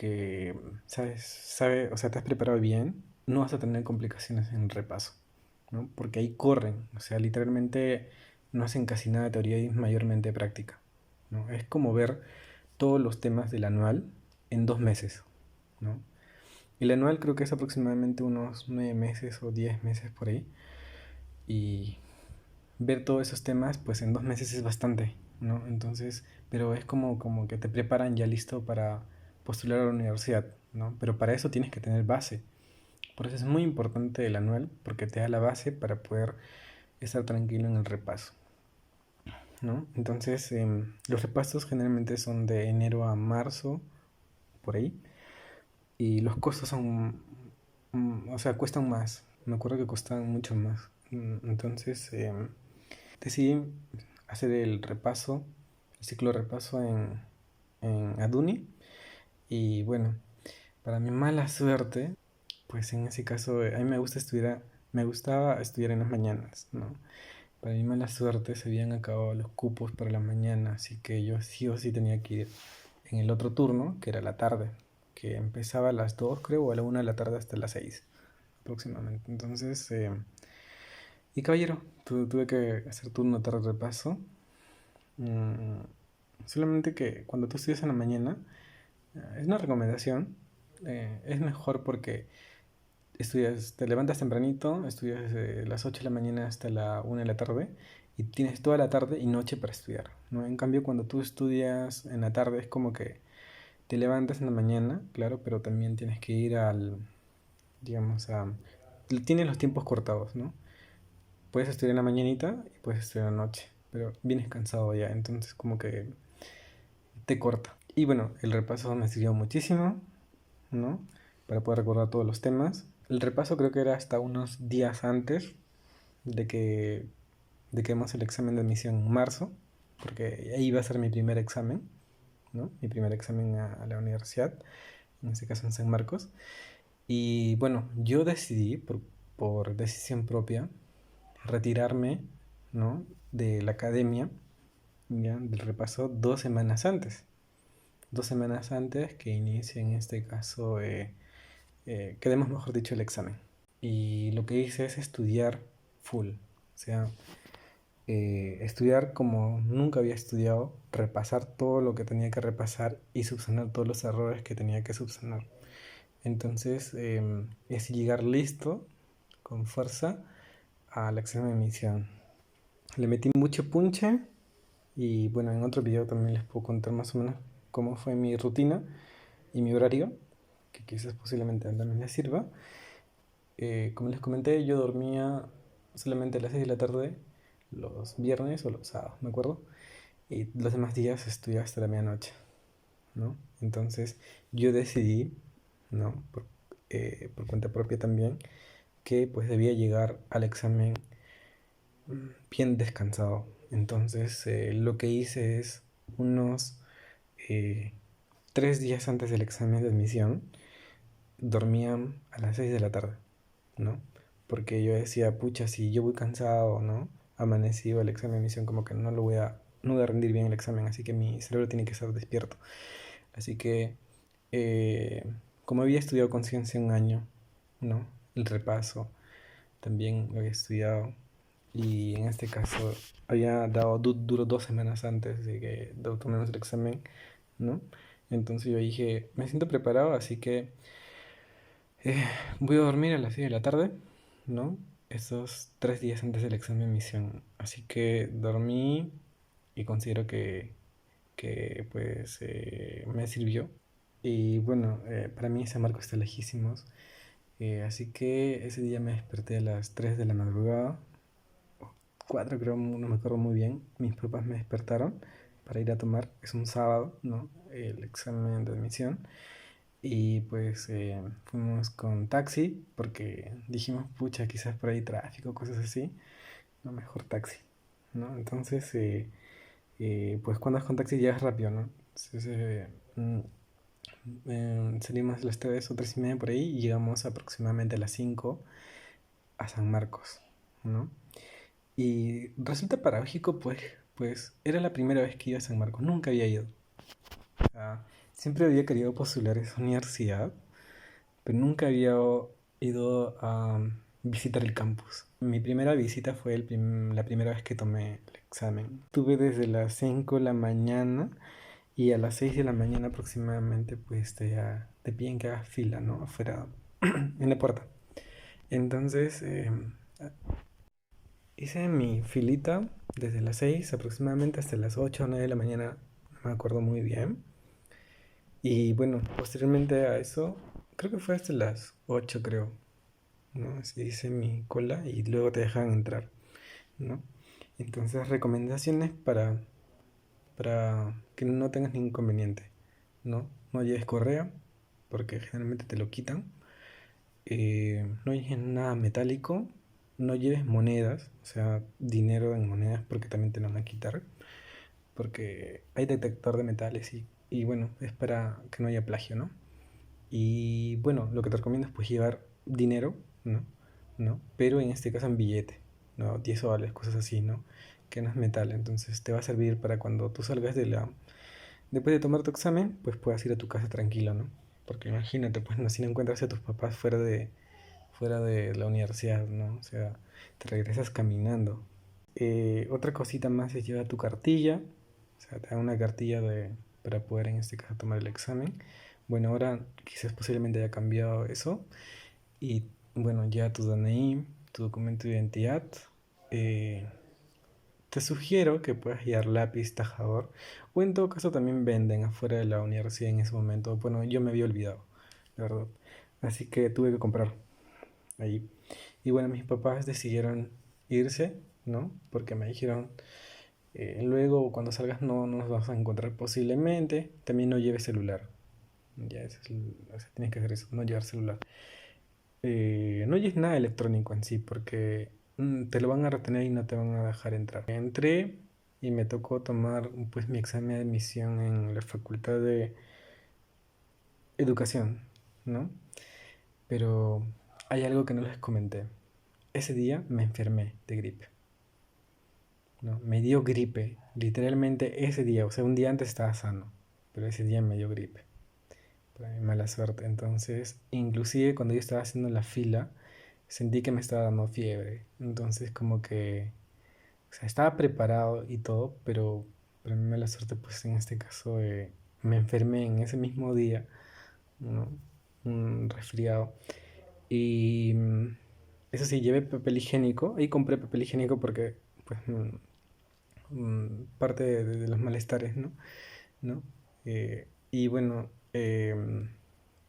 o sea, te has preparado bien, no vas a tener complicaciones en el repaso, ¿no? Porque ahí corren, o sea, literalmente no hacen casi nada de teoría y mayormente práctica, ¿no? Es como ver todos los temas del anual en 2 meses, ¿no? El anual creo que es aproximadamente unos 9 meses o 10 meses por ahí. Y ver todos esos temas, pues en 2 meses es bastante, ¿no? Entonces, pero es como que te preparan ya listo para postular a la universidad, ¿no? Pero para eso tienes que tener base. Por eso es muy importante el anual, porque te da la base para poder estar tranquilo en el repaso, ¿no? Entonces, los repasos generalmente son de enero a marzo, por ahí, y los costos son, o sea, cuestan más. Me acuerdo que costaban mucho más. Entonces, decidí hacer el repaso, el ciclo de repaso en Aduni. Y bueno, para mi mala suerte, pues en ese caso a mí me gustaba estudiar en las mañanas, ¿no? Para mi mala suerte se habían acabado los cupos para la mañana, así que yo sí o sí tenía que ir en el otro turno, que era la tarde, que empezaba a las 2 creo, o a la 1 de la tarde hasta las 6 aproximadamente. Entonces, y caballero, tuve que hacer turno tarde de repaso. Mm, Solamente que cuando tú estudias en la mañana, es una recomendación, es mejor porque estudias, te levantas tempranito, estudias desde las 8 de la mañana hasta la 1 de la tarde y tienes toda la tarde y noche para estudiar, ¿no? En cambio, cuando tú estudias en la tarde es como que te levantas en la mañana, claro, pero también tienes que ir digamos, tienes los tiempos cortados, ¿no? Puedes estudiar en la mañanita y puedes estudiar en la noche, pero vienes cansado ya, entonces como que te corta. Y bueno, el repaso me sirvió muchísimo, ¿no? Para poder recordar todos los temas. El repaso creo que era hasta unos días antes de que, de que demos el examen de admisión en marzo, porque ahí iba a ser mi primer examen, ¿no? Mi primer examen a la universidad, en este caso en San Marcos. Y bueno, yo decidí, por decisión propia, retirarme, ¿no? De la academia, ya, del repaso 2 semanas antes. 2 semanas antes que inicie en este caso, que demos mejor dicho el examen. Y lo que hice es estudiar full, o sea, estudiar como nunca había estudiado, repasar todo lo que tenía que repasar y subsanar todos los errores que tenía que subsanar. Entonces, es llegar listo, con fuerza, al examen de admisión. Le metí mucho punche y bueno, en otro video también les puedo contar más o menos cómo fue mi rutina y mi horario, que quizás posiblemente también les sirva. Como les comenté, yo dormía solamente a las 6 de la tarde los viernes o los sábados, ¿me acuerdo? Y los demás días estudiaba hasta la medianoche, ¿no? Entonces yo decidí, ¿no? Por cuenta propia también, que pues debía llegar al examen bien descansado. Entonces lo que hice es unos eh, 3 días antes del examen de admisión, dormía a las 6 de la tarde, ¿no? Porque yo decía, pucha, si yo voy cansado, ¿no? Amanecido el examen de admisión, como que no voy a rendir bien el examen, así que mi cerebro tiene que estar despierto. Así que, eh, como había estudiado conciencia un año, ¿no? El repaso también lo había estudiado. Y en este caso había dado duro 2 semanas antes de tomemos el examen, ¿no? Entonces yo dije, me siento preparado, así que eh, voy a dormir a las 6 de la tarde, ¿no? Esos 3 días antes del examen de admisión. Así que dormí y considero que pues me sirvió. Y bueno, para mí San Marcos está lejísimos. Así que ese día me desperté a las 3 de la madrugada, 4 creo, no me acuerdo muy bien. Mis papás me despertaron para ir a tomar, es un sábado, ¿no? El examen de admisión. Y pues fuimos con taxi porque dijimos, pucha, quizás por ahí tráfico, cosas así. No, mejor taxi, ¿no? Entonces, pues cuando es con taxi llegas rápido, ¿no? Entonces, mm, salimos a las 3 o 3:30 por ahí y llegamos aproximadamente a las 5 a San Marcos, ¿no? Y resulta paradójico, pues era la primera vez que iba a San Marcos, nunca había ido. O sea, siempre había querido postular esa universidad, pero nunca había ido a visitar el campus. Mi primera visita fue la primera vez que tomé el examen. Tuve desde las 5 de la mañana y a las 6 de la mañana aproximadamente, pues te piden que hagas fila, ¿no? Afuera, en la puerta. Entonces, hice mi filita desde las 6 aproximadamente hasta las 8 o 9 de la mañana, no me acuerdo muy bien. Y bueno, posteriormente a eso, creo que fue hasta las 8 creo, ¿no? Así hice mi cola y luego te dejan entrar, ¿no? Entonces, recomendaciones para que no tengas ningún inconveniente, ¿no? No lleves correa, porque generalmente te lo quitan. No lleves nada metálico, no lleves monedas, o sea, dinero en monedas, porque también te lo van a quitar, porque hay detector de metales y bueno, es para que no haya plagio, ¿no? Y bueno, lo que te recomiendo es pues llevar dinero, ¿no? ¿No? Pero en este caso en billete, ¿no? 10 soles, cosas así, ¿no? Que no es metal, entonces te va a servir para cuando tú salgas después de tomar tu examen, pues puedas ir a tu casa tranquilo, ¿no? Porque imagínate, pues no, si no encuentras a tus papás fuera de la universidad, ¿no? O sea, te regresas caminando. Otra cosita más es llevar tu cartilla, o sea, te dan una cartilla para poder en este caso tomar el examen. Bueno, ahora quizás posiblemente haya cambiado eso. Y bueno, ya tu DNI, tu documento de identidad. eh, Te sugiero que puedas llevar lápiz, tajador, o en todo caso también venden afuera de la universidad en ese momento. Bueno, yo me había olvidado, la verdad. Así que tuve que comprar ahí. Y bueno, mis papás decidieron irse, ¿no? Porque me dijeron, luego cuando salgas no nos vas a encontrar posiblemente. También no lleves celular. Ya, o sea, tienes que hacer eso, no llevar celular. No lleves nada electrónico en sí, porque te lo van a retener y no te van a dejar entrar. Entré y me tocó tomar pues mi examen de admisión en la Facultad de Educación, ¿no? Pero hay algo que no les comenté. Ese día me enfermé de gripe, ¿no? Me dio gripe, literalmente ese día, o sea, un día antes estaba sano, pero ese día me dio gripe, para mi mala suerte. Entonces, inclusive cuando yo estaba haciendo la fila, sentí que me estaba dando fiebre. Entonces, como que, o sea, estaba preparado y todo, pero para mi mala suerte, pues en este caso, me enfermé en ese mismo día, ¿no? Un resfriado. Y eso sí, llevé papel higiénico. Ahí compré papel higiénico porque, pues, parte de los malestares, ¿no? ¿No? Y bueno,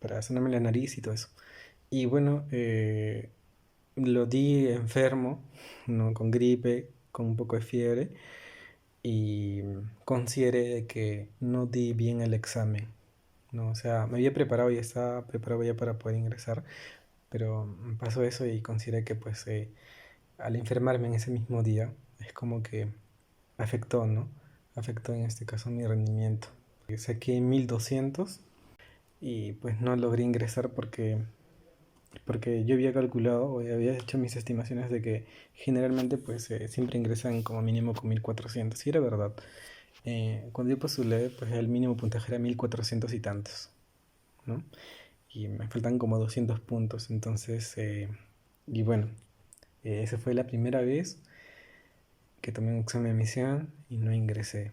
para sonarme la nariz y todo eso. Y bueno, lo di enfermo, ¿no? Con gripe, con un poco de fiebre. Y consideré de que no di bien el examen, ¿no? O sea, me había preparado y estaba preparado ya para poder ingresar, pero pasó eso y consideré que pues al enfermarme en ese mismo día es como que afectó, ¿no? Afectó en este caso mi rendimiento. Saqué 1200 y pues no logré ingresar porque yo había calculado o había hecho mis estimaciones de que generalmente pues siempre ingresan como mínimo con 1400 y era verdad. Cuando yo postulé pues el mínimo puntaje era 1400 y tantos, ¿no? Y me faltan como 200 puntos, entonces y bueno, esa fue la primera vez que tomé un examen de admisión y no ingresé.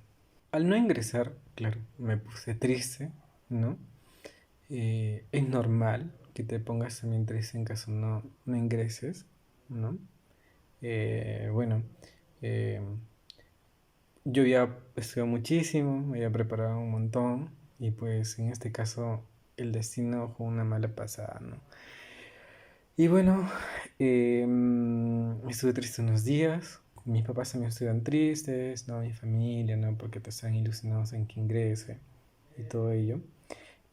Al no ingresar, claro, me puse triste, ¿no? Es normal que te pongas también triste en caso no ingreses, ¿no? Bueno, eh, yo había estudiado muchísimo, me había preparado un montón y pues en este caso el destino fue una mala pasada, ¿no? Y bueno, estuve triste unos días, mis papás también estuvieron tristes, ¿no? Mi familia, ¿no? Porque te están ilusionados en que ingrese y todo ello.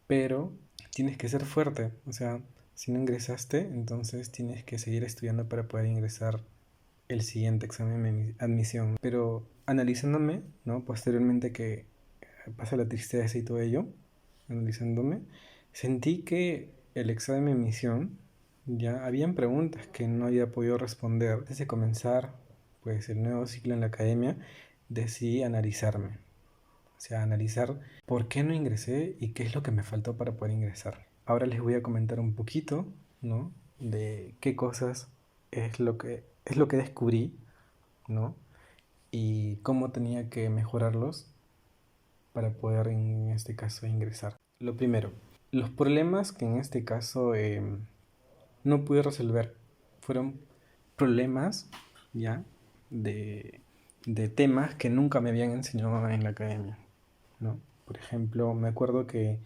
Pero tienes que ser fuerte, o sea, si no ingresaste, entonces tienes que seguir estudiando para poder ingresar el siguiente examen de admisión. Pero analizándome, ¿no? Posteriormente que pasa la tristeza y todo ello, analizándome, sentí que el examen de admisión ya habían preguntas que no había podido responder. Antes de comenzar, pues el nuevo ciclo en la academia, decidí analizarme. O sea, analizar por qué no ingresé y qué es lo que me faltó para poder ingresar. Ahora les voy a comentar un poquito, ¿no? De qué cosas es lo que descubrí, ¿no? Y cómo tenía que mejorarlos para poder en este caso ingresar. Lo primero, los problemas que en este caso no pude resolver fueron problemas ya de, de temas que nunca me habían enseñado en la academia, ¿no? Por ejemplo, me acuerdo que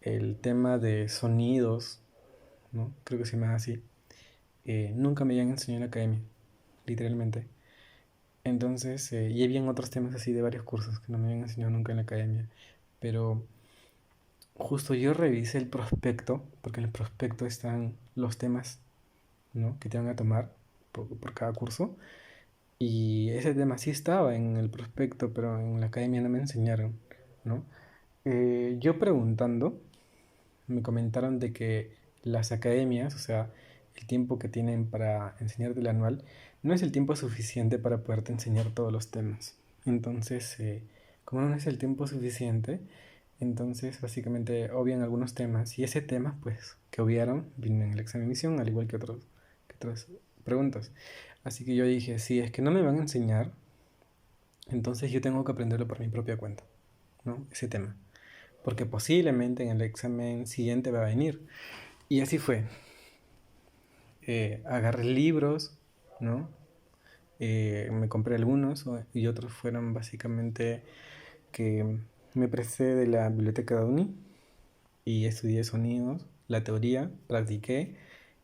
el tema de sonidos, ¿no? Creo que se llama así, nunca me habían enseñado en la academia, literalmente. Entonces, y habían otros temas así de varios cursos que no me habían enseñado nunca en la academia. Pero justo yo revisé el prospecto, porque en el prospecto están los temas, ¿no? Que te van a tomar por cada curso. Y ese tema sí estaba en el prospecto, pero en la academia no me enseñaron, ¿no? Yo preguntando, me comentaron de que las academias, o sea, el tiempo que tienen para enseñarte el anual, no es el tiempo suficiente para poderte enseñar todos los temas. Entonces, como no es el tiempo suficiente, entonces básicamente obvian algunos temas y ese tema, pues, que obviaron, vino en el examen de admisión, al igual que otras preguntas. Así que yo dije, si es que no me van a enseñar, entonces yo tengo que aprenderlo por mi propia cuenta, ¿no? Ese tema. Porque posiblemente en el examen siguiente va a venir. Y así fue. Agarré libros, ¿no? Me compré algunos y otros fueron básicamente que me presté de la biblioteca de Uni y estudié sonidos, la teoría, practiqué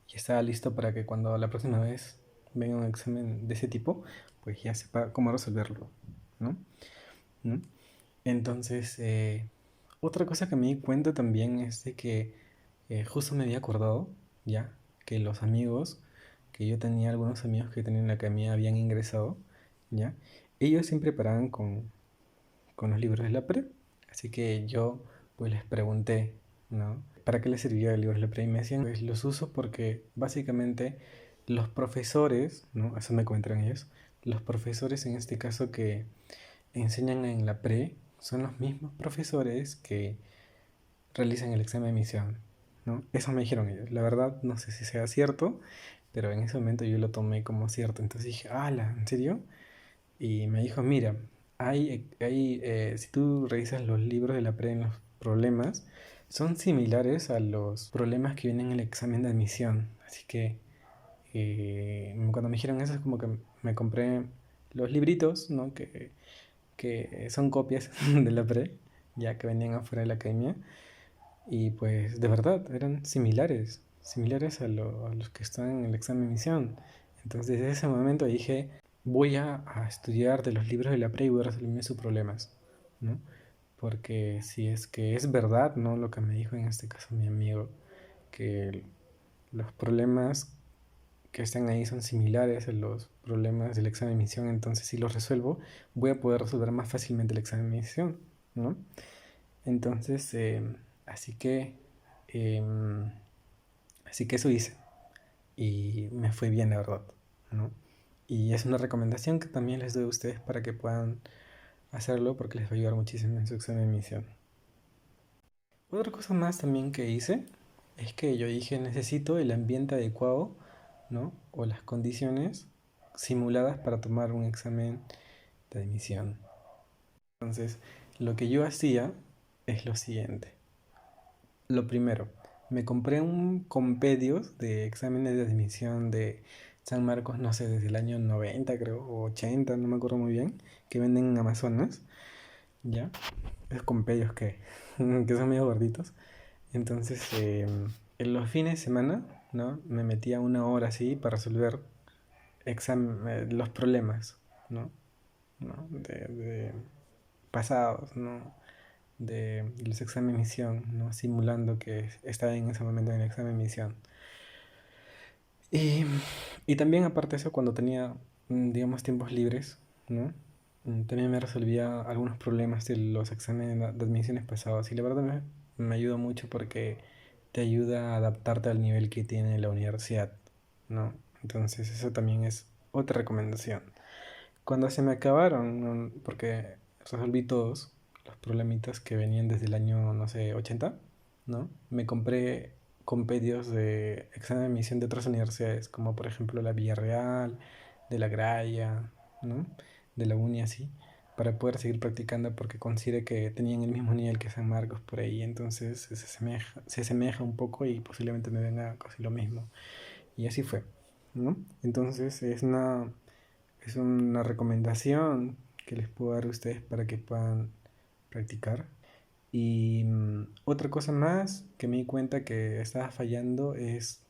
y estaba listo para que cuando la próxima vez venga un examen de ese tipo, pues ya sepa cómo resolverlo, ¿no? ¿No? Entonces, otra cosa que me di cuenta también es de que justo me había acordado, ya, que los amigos, que yo tenía algunos amigos que tenían en la academia habían ingresado, ya, ellos siempre paraban con los libros de la pre, así que yo pues les pregunté, ¿no? ¿Para qué les servía el libro de la pre? Y me decían, pues los uso porque básicamente los profesores, ¿no? Eso me comentaron ellos, los profesores en este caso que enseñan en la pre son los mismos profesores que realizan el examen de admisión, ¿no? Eso me dijeron ellos. La verdad, no sé si sea cierto, pero en ese momento yo lo tomé como cierto. Entonces dije, ¡hala! ¿En serio? Y me dijo, mira, si tú revisas los libros de la pre en los problemas, son similares a los problemas que vienen en el examen de admisión. Así que cuando me dijeron eso, es como que me compré los libritos, ¿no? Que son copias de la pre, ya que venían afuera de la academia, y pues de verdad eran similares a los que están en el examen de admisión. Entonces desde ese momento dije, voy a estudiar de los libros de la pre y voy a resolverme sus problemas, ¿no? Porque si es que es verdad, ¿no? Lo que me dijo en este caso mi amigo, que los problemas que están ahí son similares a los problemas del examen de admisión, entonces si los resuelvo, voy a poder resolver más fácilmente el examen de admisión, ¿no? Entonces, así que, em, así que eso hice y me fue bien, la verdad, ¿no? Y es una recomendación que también les doy a ustedes para que puedan hacerlo porque les va a ayudar muchísimo en su examen de admisión. Otra cosa más también que hice es que yo dije necesito el ambiente adecuado, ¿no? O las condiciones simuladas para tomar un examen de admisión. Entonces, lo que yo hacía es lo siguiente. Lo primero, me compré un compendios de exámenes de admisión de San Marcos, no sé, desde el año 90 creo, o 80, no me acuerdo muy bien, que venden en Amazonas, ¿ya? Esos compendios que son medio gorditos. Entonces, en los fines de semana, ¿no? Me metía una hora así para resolver los problemas, ¿no? ¿No? De pasados, ¿no? De los exámenes de emisión, ¿no? Simulando que estaba en ese momento en el examen de emisión. Y, y también aparte de eso, cuando tenía, digamos, tiempos libres, ¿no? También me resolvía algunos problemas de los exámenes de admisiones pasados. Y la verdad me ayudó mucho porque te ayuda a adaptarte al nivel que tiene la universidad, ¿no? Entonces eso también es otra recomendación. Cuando se me acabaron, porque resolví todos los problemitas que venían desde el año, no sé, 80, ¿no? Me compré compendios de examen de admisión de otras universidades, como por ejemplo la Villarreal, de la Graya, ¿no? De la Uni así, para poder seguir practicando porque consideré que tenían el mismo nivel que San Marcos por ahí, entonces se asemeja un poco y posiblemente me venga casi lo mismo. Y así fue, ¿no? Entonces es una recomendación que les puedo dar a ustedes para que puedan practicar. Y otra cosa más que me di cuenta que estaba fallando es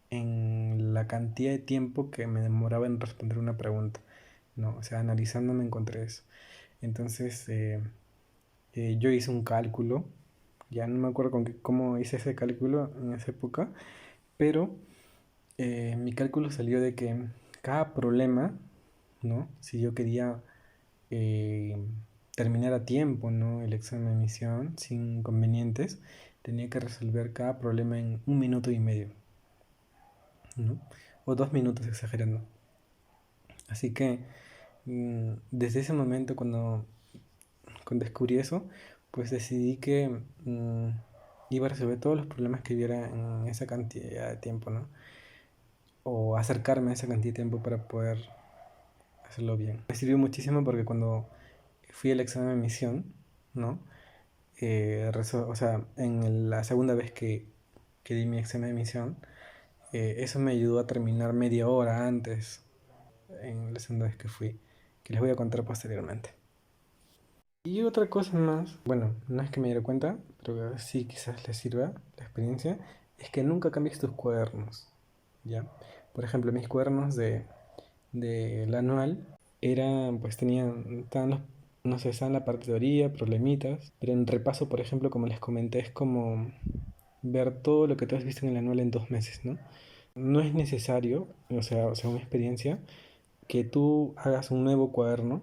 en la cantidad de tiempo que me demoraba en responder una pregunta, ¿no? O sea, analizando me encontré eso. Entonces, yo hice un cálculo, ya no me acuerdo cómo hice ese cálculo en esa época, pero mi cálculo salió de que cada problema, ¿no? Si yo quería eh, terminar a tiempo, ¿no? El examen de admisión sin inconvenientes, tenía que resolver cada problema en 1 minuto y medio, ¿no? O 2 minutos exagerando. Así que desde ese momento cuando descubrí eso, pues decidí que iba a resolver todos los problemas que hubiera en esa cantidad de tiempo, ¿no? O acercarme a esa cantidad de tiempo para poder hacerlo bien. Me sirvió muchísimo porque cuando fui al examen de admisión, ¿no? O sea, en la segunda vez que di mi examen de admisión, eso me ayudó a terminar media hora antes en la segunda vez que fui, que les voy a contar posteriormente. Y otra cosa más, bueno, no es que me diera cuenta, pero sí quizás les sirva la experiencia, es que nunca cambies tus cuadernos, ¿ya? Por ejemplo, mis cuadernos del anual eran, pues estaban no sé, estaban la parte de teoría, problemitas, pero en repaso, por ejemplo, como les comenté, es como ver todo lo que tú has visto en el anual en 2 meses, ¿no? No es necesario, o sea, una experiencia, que tú hagas un nuevo cuaderno,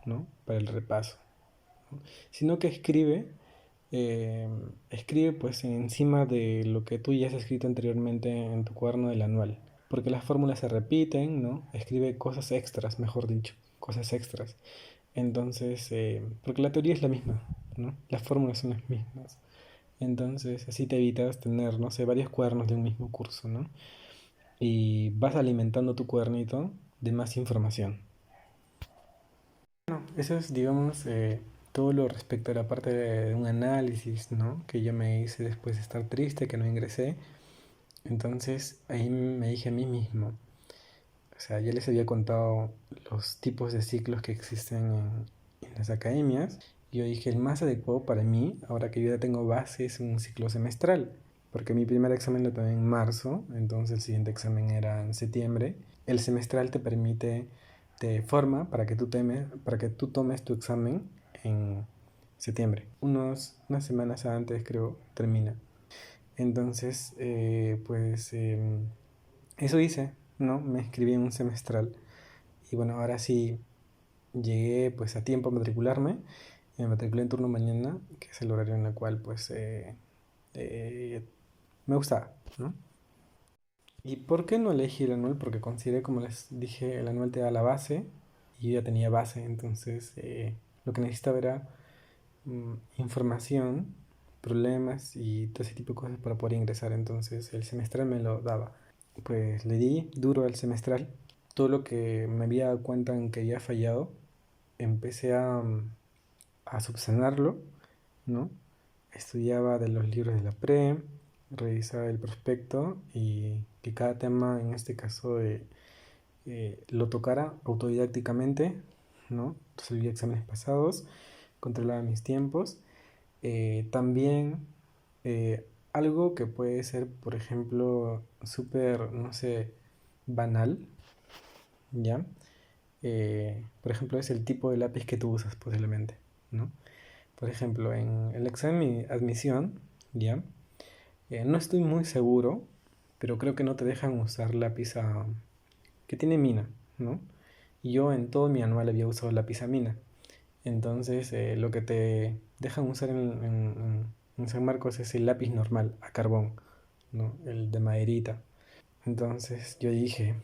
¿no? Para el repaso, ¿no? Sino que eh, escribe pues encima de lo que tú ya has escrito anteriormente en tu cuaderno del anual, porque las fórmulas se repiten, ¿no? Escribe cosas extras, mejor dicho, cosas extras. Entonces, porque la teoría es la misma, ¿no? Las fórmulas son las mismas. Entonces, así te evitas tener, no sé, varios cuadernos de un mismo curso, ¿no? Y vas alimentando tu cuadernito de más información. Bueno, eso es, digamos, todo lo respecto a la parte de un análisis, ¿no? Que yo me hice después de estar triste, que no ingresé. Entonces, ahí me dije a mí mismo, o sea, ya les había contado los tipos de ciclos que existen en las academias. Y yo dije, el más adecuado para mí, ahora que yo ya tengo base, es un ciclo semestral. Porque mi primer examen lo tomé en marzo, entonces el siguiente examen era en septiembre. El semestral te forma para que tú tomes tu examen en septiembre. Unas semanas antes, creo, termina. Entonces, pues eso hice, ¿no? Me inscribí en un semestral. Y bueno, ahora sí llegué pues a tiempo a matricularme. Y me matriculé en turno mañana, que es el horario en el cual pues eh, me gustaba, ¿no? ¿Y por qué no elegí el anual? Porque consideré, como les dije, el anual te da la base y yo ya tenía base, entonces lo que necesitaba era información, problemas y todo ese tipo de cosas para poder ingresar, entonces el semestral me lo daba. Pues le di duro al semestral, todo lo que me había dado cuenta en que había fallado, empecé a subsanarlo, ¿no? Estudiaba de los libros de la revisaba el prospecto y que cada tema, en este caso, lo tocara autodidácticamente, ¿no? Resolvía exámenes pasados, controlaba mis tiempos. También algo que puede ser, por ejemplo, súper, no sé, banal, ¿ya? Por ejemplo, es el tipo de lápiz que tú usas posiblemente, ¿no? Por ejemplo, en el examen de admisión, ¿ya? No estoy muy seguro, pero creo que no te dejan usar lápiz que tiene mina, ¿no? Y yo en todo mi anual había usado lápiz a mina. Entonces, lo que te dejan usar en San Marcos es el lápiz normal, a carbón, ¿no? El de maderita. Entonces, yo dije,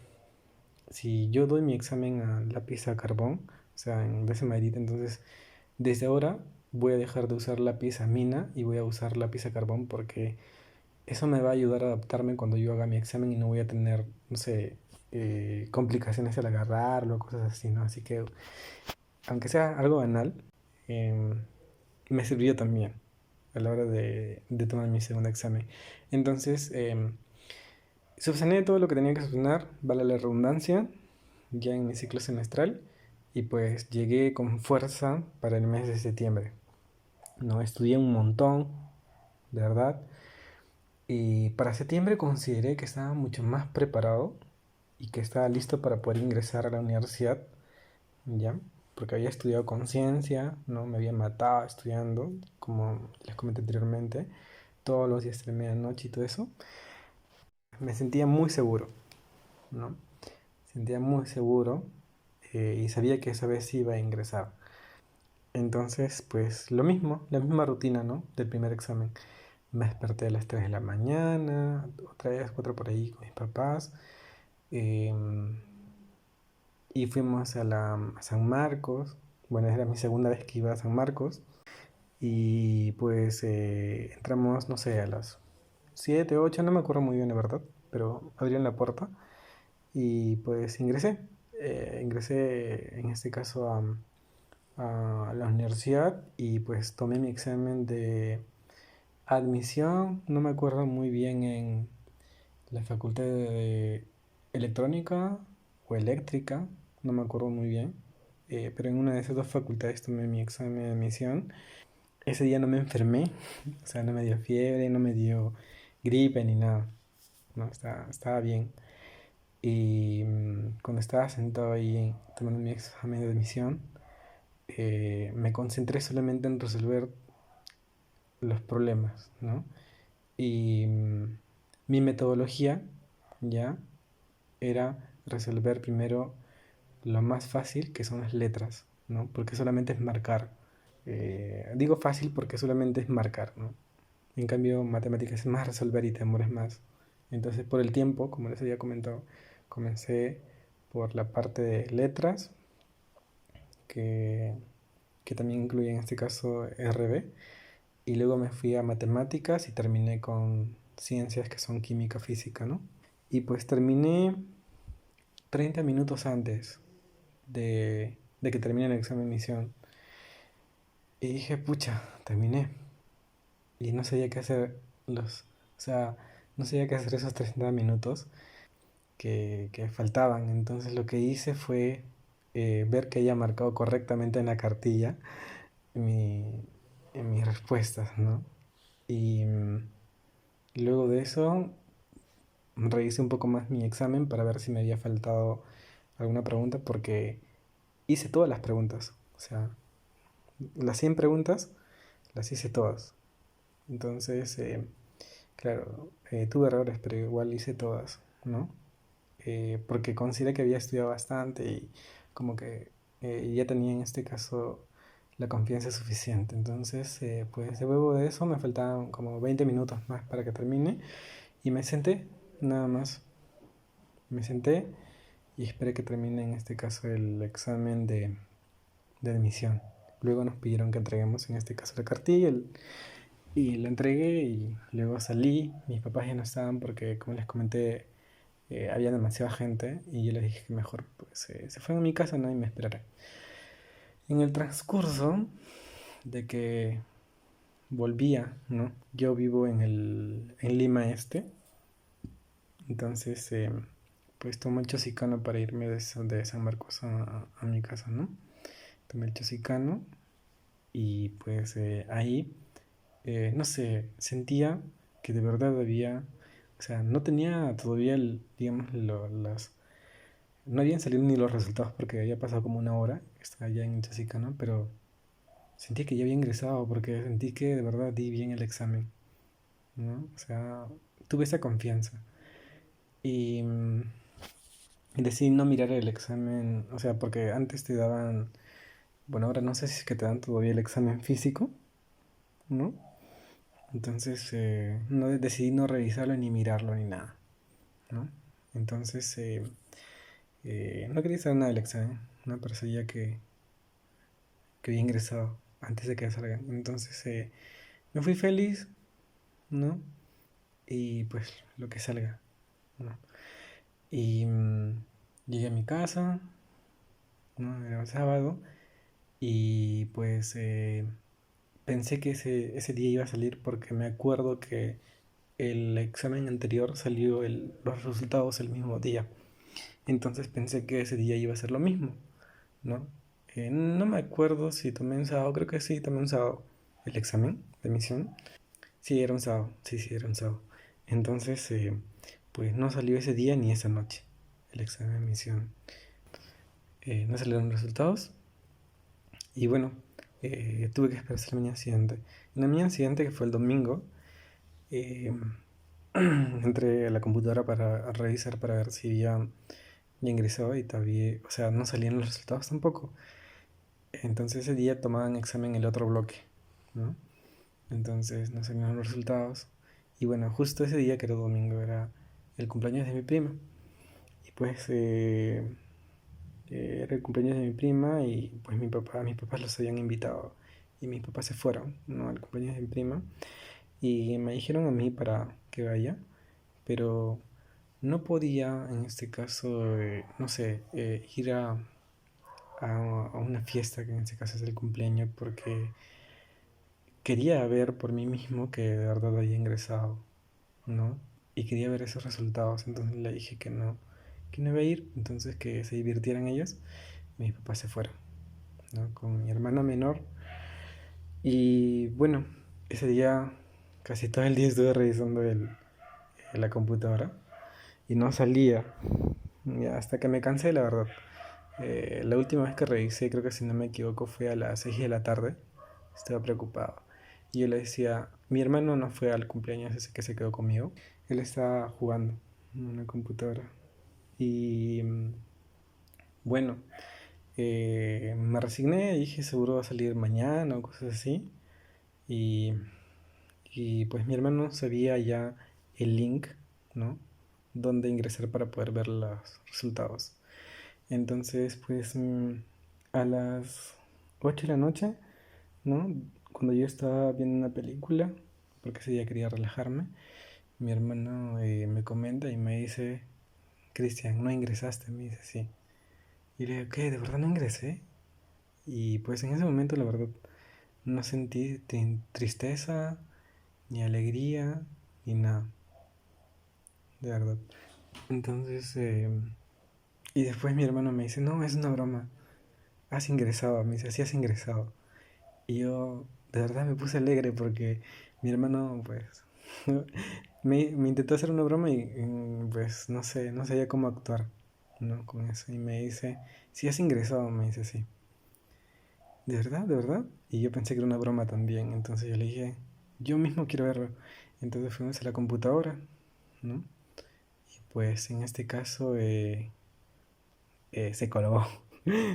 si yo doy mi examen a lápiz a carbón, o sea, en vez de maderita, entonces, desde ahora voy a dejar de usar lápiz a mina y voy a usar lápiz a carbón porque eso me va a ayudar a adaptarme cuando yo haga mi examen y no voy a tener, no sé, complicaciones al agarrarlo, cosas así, ¿no? Así que, aunque sea algo banal, em, me sirvió también a la hora de tomar mi segundo examen. Entonces, subsané todo lo que tenía que subsanar, vale la redundancia, ya en mi ciclo semestral, y pues llegué con fuerza para el mes de septiembre. No, estudié un montón, de verdad, y para septiembre consideré que estaba mucho más preparado y que estaba listo para poder ingresar a la universidad, ¿ya? Porque había estudiado conciencia, ¿no? Me había matado estudiando, como les comenté anteriormente, todos los días de medianoche y todo eso. Me sentía muy seguro, ¿no? Sentía muy seguro y sabía que esa vez sí iba a ingresar. Entonces, pues lo mismo, la misma rutina, ¿no? Del primer examen. Me desperté a las 3 de la mañana, otra vez 4 por ahí con mis papás. em, y fuimos a San Marcos. Bueno, era mi segunda vez que iba a San Marcos. Y pues entramos, no sé, a las 7 8 no me acuerdo muy bien, la verdad. Pero abrieron la puerta y pues ingresé. Ingresé en este caso a la universidad y pues tomé mi examen de admisión. No me acuerdo muy bien en la facultad de electrónica o eléctrica, no me acuerdo muy bien, pero en una de esas dos facultades tomé mi examen de admisión. Ese día no me enfermé, o sea, no me dio fiebre, no me dio gripe ni nada, no, estaba bien. Y cuando estaba sentado ahí tomando mi examen de admisión, me concentré solamente en resolver los problemas, ¿no? Y mi metodología ya era resolver primero lo más fácil, que son las letras, ¿no? Porque solamente es marcar. Digo fácil porque solamente es marcar, ¿no? En cambio, matemáticas es más resolver y te demoras más. Entonces, por el tiempo, como les había comentado, comencé por la parte de letras, que, que también incluye en este caso RB, y luego me fui a matemáticas y terminé con ciencias que son química, física, ¿no? Y pues terminé 30 minutos antes de que termine el examen de admisión. Y dije, pucha, terminé. Y no sabía qué hacer o sea, no sabía qué hacer esos 30 minutos que faltaban. Entonces lo que hice fue ver que haya marcado correctamente en la cartilla mi, en mis respuestas, ¿no? Y luego de eso revisé un poco más mi examen para ver si me había faltado alguna pregunta porque hice todas las preguntas. O sea, las 100 preguntas las hice todas. Entonces, Claro, tuve errores, pero igual hice todas, ¿no? Porque consideré que había estudiado bastante y como que ya tenía en este caso la confianza suficiente. Entonces, pues luego de eso me faltaban como 20 minutos más para que termine y me senté, nada más. Me senté y esperé que termine en este caso el examen de admisión. Luego nos pidieron que entreguemos en este caso la cartilla y la entregué y luego salí. Mis papás ya no estaban porque, como les comenté, había demasiada gente y yo les dije que mejor pues, se fueran a mi casa, ¿no? Y me esperaran. En el transcurso de que volvía, ¿no? Yo vivo en Lima Este, entonces pues tomé el Chosicano para irme de San Marcos a mi casa, ¿no? Tomé el Chosicano y pues ahí, no sé, sentía que de verdad había, o sea, no tenía todavía, digamos, no habían salido ni los resultados porque había pasado como una hora, estaba ya en el Chosicano, pero sentí que ya había ingresado porque sentí que de verdad di bien el examen, ¿no? O sea, tuve esa confianza. Y decidí no mirar el examen, o sea, porque antes te daban, bueno, ahora no sé si es que te dan todavía el examen físico, ¿no? Entonces, no decidí no revisarlo ni mirarlo ni nada, ¿no? Entonces, no quería saber nada del examen, ¿no? Pero sabía que había ingresado antes de que salga. Entonces, me fui feliz, ¿no? Y pues lo que salga, ¿no? Y llegué a mi casa, ¿no? Era un sábado y pues pensé que ese día iba a salir porque me acuerdo que el examen anterior salió los resultados el mismo día. Entonces pensé que ese día iba a ser lo mismo, ¿no? No me acuerdo si tomé un sábado, creo que sí, tomé un sábado el examen de admisión. Sí, era un sábado, sí, sí, era un sábado. Entonces, pues no salió ese día ni esa noche el examen de admisión. No salieron los resultados y bueno, tuve que esperar hasta la mañana siguiente. En la mañana siguiente, que fue el domingo, eh, entré a la computadora para revisar para ver si ya ingresado y todavía, o sea, no salían los resultados tampoco. Entonces ese día tomaban examen el otro bloque, ¿no? Entonces no salían los resultados. Y bueno, justo ese día, que era domingo, era el cumpleaños de mi prima. Y pues era el cumpleaños de mi prima y pues mis papás los habían invitado. Y mis papás se fueron, ¿no? Al cumpleaños de mi prima. Y me dijeron a mí para que vaya, pero no podía en este caso, no sé, ir a una fiesta que en este caso es el cumpleaños porque quería ver por mí mismo que de verdad había ingresado, ¿no? Y quería ver esos resultados, entonces le dije que no iba a ir, entonces que se divirtieran ellos. Mis papás se fueron, ¿no? Con mi hermana menor. Y bueno, ese día casi todo el día estuve revisando la computadora y no salía, ya, hasta que me cansé, la verdad. La última vez que revisé, creo que si no me equivoco, fue a las 6 de la tarde. Estaba preocupado. Y yo le decía, mi hermano no fue al cumpleaños ese que se quedó conmigo. Él estaba jugando en una computadora. Y bueno, me resigné y dije, seguro va a salir mañana o cosas así. Y, y pues mi hermano sabía ya el link, ¿no? Donde ingresar para poder ver los resultados. Entonces, pues a las 8 de la noche, ¿no? Cuando yo estaba viendo una película, porque ese día quería relajarme, mi hermano me comenta y me dice, Cristian, no ingresaste, me dice, sí. Y le digo, ¿qué? ¿De verdad no ingresé? Y pues en ese momento, la verdad, no sentí tristeza, ni alegría, ni nada, de verdad. Entonces, y después mi hermano me dice, no, es una broma, has ingresado, me dice, sí has ingresado. Y yo de verdad me puse alegre porque mi hermano, pues, me intentó hacer una broma y, pues, no sé, no sabía cómo actuar, ¿no? Con eso. Y me dice, si has ingresado, me dice, sí. ¿De verdad? ¿De verdad? Y yo pensé que era una broma también. Entonces yo le dije, yo mismo quiero verlo. Entonces fuimos a la computadora, ¿no? Y pues en este caso se colgó.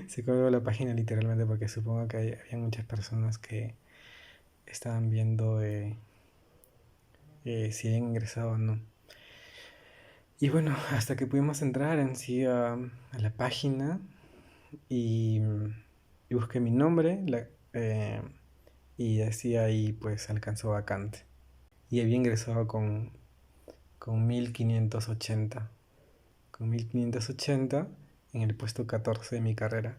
Se colgó la página literalmente porque supongo que había muchas personas que estaban viendo si habían ingresado o no. Y bueno, hasta que pudimos entrar en sí a la página y, y busqué mi nombre eh, y decía ahí pues alcanzó vacante. Y había ingresado con 1580. Con 1580 en el puesto 14 de mi carrera.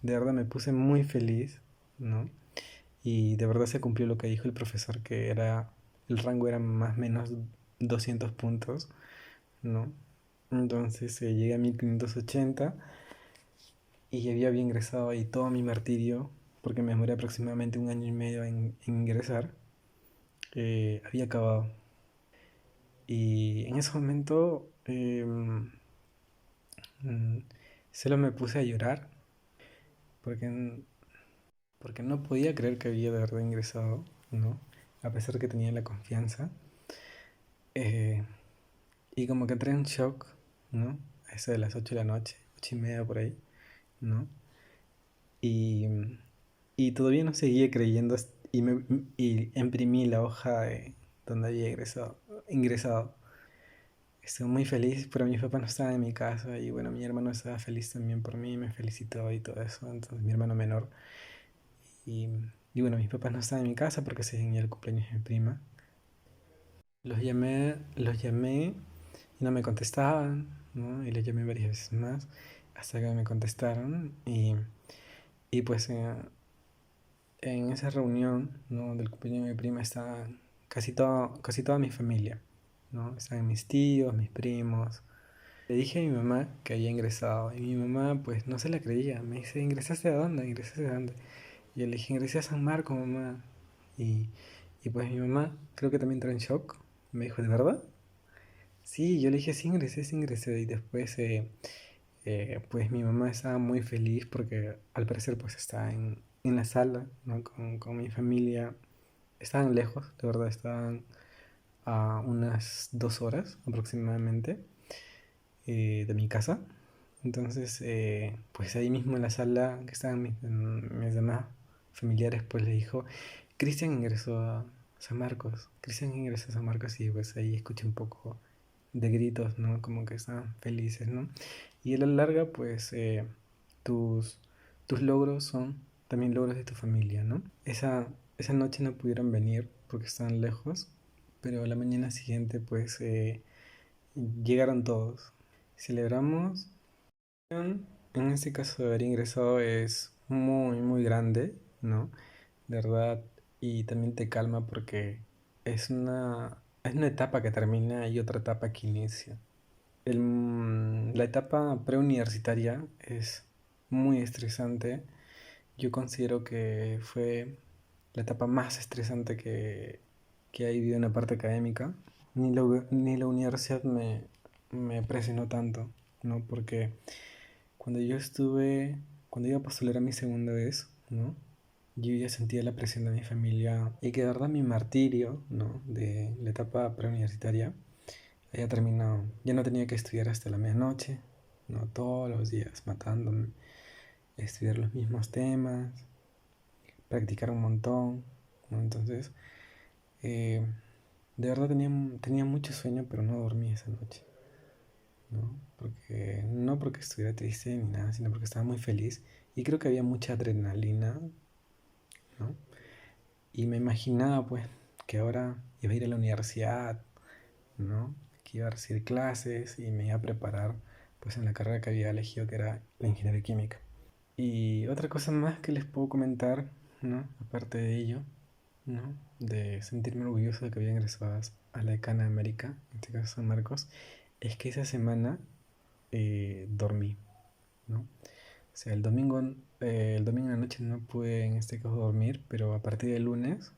De verdad me puse muy feliz, ¿no? Y de verdad se cumplió lo que dijo el profesor, que era el rango era más o menos 200 puntos, ¿no? Entonces llegué a 1580 y había ingresado ahí todo mi martirio, porque me demoré aproximadamente un año y medio en ingresar, había acabado. Y en ese momento mm, solo me puse a llorar porque, porque no podía creer que había de verdad ingresado, ¿no? A pesar que tenía la confianza. Eh, y como que entré en shock, ¿no? A eso de las 8 de la noche, 8:30 por ahí, ¿no? Y, y todavía no seguía creyendo y imprimí la hoja donde había ingresado. Estuve muy feliz, pero mis papás no estaban en mi casa y bueno, mi hermano estaba feliz también por mí, me felicitó y todo eso, entonces mi hermano menor. Y, y bueno, mis papás no estaban en mi casa porque se venía el cumpleaños de mi prima. Los llamé y no me contestaban, ¿no? Y les llamé varias veces más hasta que me contestaron y pues en esa reunión, ¿no? Del cumpleaños de mi prima estaba casi toda mi familia, ¿no? Estaban mis tíos, mis primos. Le dije a mi mamá que había ingresado y mi mamá pues no se la creía. Me dice, ¿ingresaste a dónde? ¿Ingresaste a dónde? Y yo le dije, ingresé a San Marco, mamá. Y, y pues mi mamá creo que también entró en shock. Me dijo, ¿de verdad? Sí, yo le dije, sí ingresé, sí ingresé. Y después pues mi mamá estaba muy feliz porque al parecer pues estaba en la sala, ¿no? Con mi familia. Estaban lejos, de verdad, estaban a unas 2 horas aproximadamente de mi casa. Entonces, pues ahí mismo en la sala que estaban mis demás familiares, pues le dijo, Cristian ingresó a San Marcos, Cristian ingresó a San Marcos y pues ahí escuché un poco de gritos, ¿no? Como que estaban felices, ¿no? Y a la larga, pues tus, tus logros son también logros de tu familia, ¿no? Esa noche no pudieron venir porque estaban lejos, pero a la mañana siguiente, pues llegaron todos. Celebramos. En este caso de haber ingresado es muy, muy grande, ¿no? De verdad, y también te calma porque es una etapa que termina y otra etapa que inicia. La etapa preuniversitaria es muy estresante. Yo considero que fue la etapa más estresante que he vivido en la parte académica. Ni la universidad me presionó tanto, ¿no? Porque cuando yo estuve, cuando iba a postular a mi segunda vez, ¿no? Yo ya sentía la presión de mi familia y que de verdad mi martirio, ¿no? De la etapa preuniversitaria había terminado. Ya no tenía que estudiar hasta la medianoche, ¿no? Todos los días matándome, estudiar los mismos temas, practicar un montón, ¿no? Entonces, eh, de verdad tenía mucho sueño, pero no dormí esa noche, ¿no? No porque estuviera triste ni nada, sino porque estaba muy feliz y creo que había mucha adrenalina, ¿no? Y me imaginaba pues que ahora iba a ir a la universidad, ¿no? Que iba a recibir clases y me iba a preparar pues en la carrera que había elegido que era la ingeniería química. Y otra cosa más que les puedo comentar, ¿no? Aparte de ello, ¿no? De sentirme orgulloso de que había ingresado a la Decana de América, en este caso San Marcos, es que esa semana dormí, ¿no? O sea, el domingo en la noche no pude en este caso dormir, pero a partir del lunes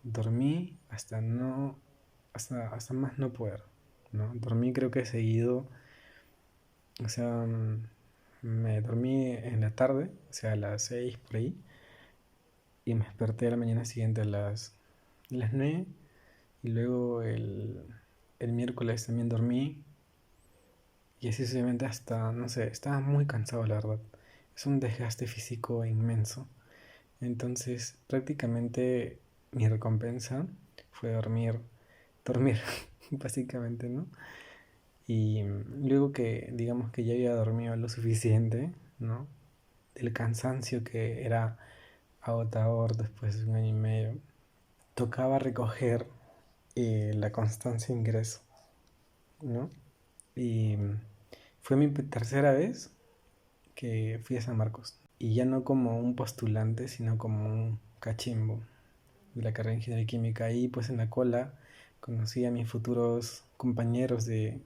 dormí hasta más no poder, ¿no? Dormí creo que seguido, o sea, me dormí en la tarde, o sea, a las 6 por ahí, y me desperté a la mañana siguiente a las a las 9 y luego el miércoles también dormí y así sucesivamente hasta, no sé, estaba muy cansado la verdad. Es un desgaste físico inmenso. Entonces prácticamente mi recompensa fue dormir básicamente, ¿no? Y luego que digamos que ya había dormido lo suficiente, ¿no? Del cansancio que era agotador después de un año y medio, tocaba recoger la constancia de ingreso, ¿no? Y fue mi tercera vez que fui a San Marcos. Y ya no como un postulante, sino como un cachimbo de la carrera de Ingeniería Química. Ahí pues en la cola conocí a mis futuros compañeros de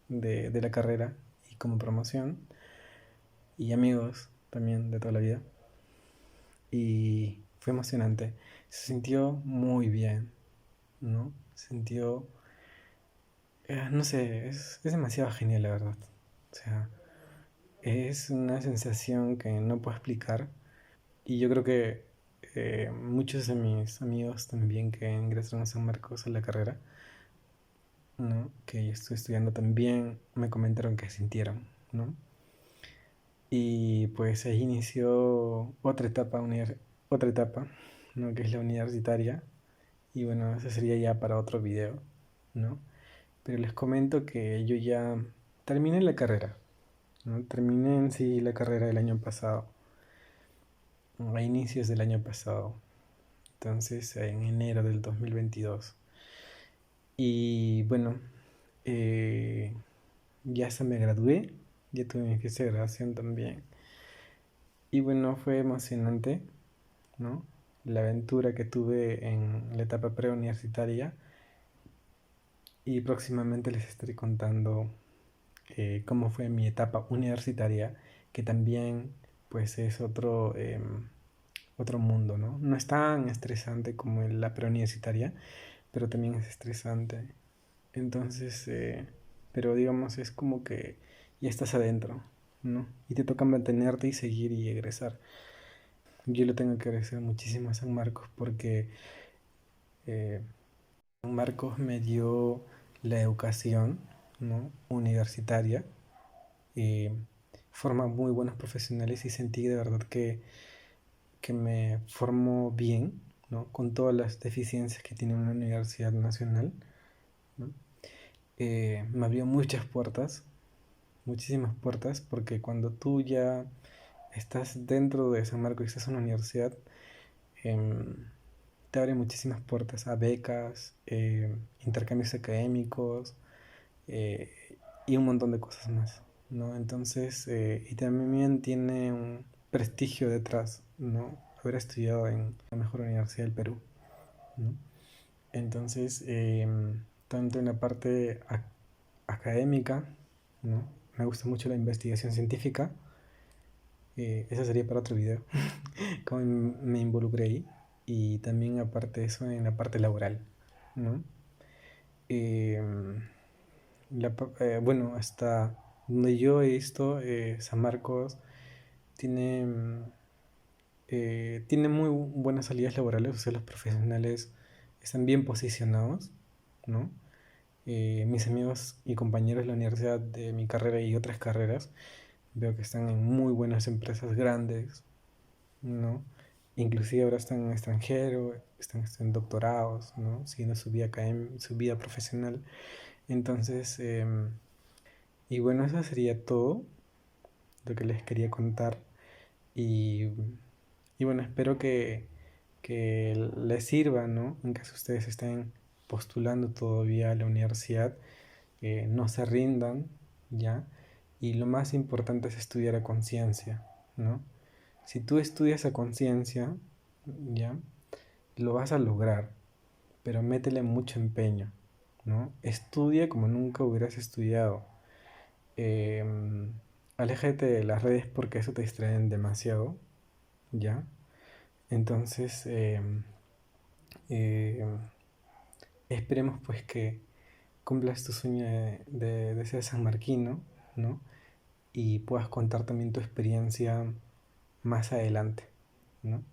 la carrera y como promoción y amigos también de toda la vida. Y fue emocionante. Se sintió muy bien, ¿no? Se sintió, no sé, es demasiado genial la verdad. O sea, es una sensación que no puedo explicar. Y yo creo que muchos de mis amigos también que ingresaron a San Marcos a la carrera, ¿no? Que yo estoy estudiando también, me comentaron que sintieron, ¿no? Y pues ahí inició otra etapa, ¿no? Que es la universitaria. Y bueno, eso sería ya para otro video, ¿no? Pero les comento que yo ya terminé la carrera, ¿no? Terminé en sí la carrera el año pasado, a inicios del año pasado, entonces en enero del 2022. Y bueno, eh, ya se me gradué, ya tuve mi fiesta de graduación también. Y bueno, fue emocionante, ¿no? La aventura que tuve en la etapa preuniversitaria y próximamente les estaré contando cómo fue mi etapa universitaria, que también pues es otro mundo, ¿no? No es tan estresante como en la preuniversitaria, pero también es estresante. Entonces, pero digamos, es como que ya estás adentro, ¿no? Y te toca mantenerte y seguir y egresar. Yo le tengo que agradecer muchísimo a San Marcos porque eh, San Marcos me dio la educación, ¿no? Universitaria. eh, Forma muy buenos profesionales y sentí de verdad que me formó bien, ¿no? Con todas las deficiencias que tiene una universidad nacional, ¿no? Me abrió muchas puertas, muchísimas puertas, porque cuando tú ya estás dentro de San Marcos y estás en una universidad, em, te abre muchísimas puertas a becas, intercambios académicos eh, y un montón de cosas más, ¿no? Entonces, y también tiene un prestigio detrás, ¿no? Haber estudiado en la mejor universidad del Perú, ¿no? Entonces, tanto en la parte académica, ¿no? Me gusta mucho la investigación científica. Esa sería para otro video. Cómo me involucré ahí. Y también aparte de eso en la parte laboral, ¿no? Eh, bueno, hasta donde yo he visto, San Marcos tiene, tiene muy buenas salidas laborales, o sea, los profesionales están bien posicionados, ¿no? Mis amigos y compañeros de la universidad de mi carrera y otras carreras, veo que están en muy buenas empresas grandes, ¿no? Inclusive ahora están en extranjero, están en doctorados, ¿no? Siguiendo su vida profesional. Entonces, y bueno, eso sería todo lo que les quería contar. Y, y bueno, espero que les sirva, ¿no? En caso ustedes estén postulando todavía a la universidad, no se rindan, ¿ya? Y lo más importante es estudiar a conciencia, ¿no? Si tú estudias a conciencia, ¿ya? Lo vas a lograr, pero métele mucho empeño, ¿no? Estudia como nunca hubieras estudiado. Em, Aléjate de las redes porque eso te distraen demasiado, ¿ya? Entonces, em, esperemos pues que cumplas tu sueño de ser sanmarquino, ¿no? Y puedas contar también tu experiencia más adelante, ¿no?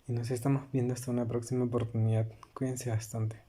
y nos estamos viendo hasta una próxima oportunidad. Cuídense bastante.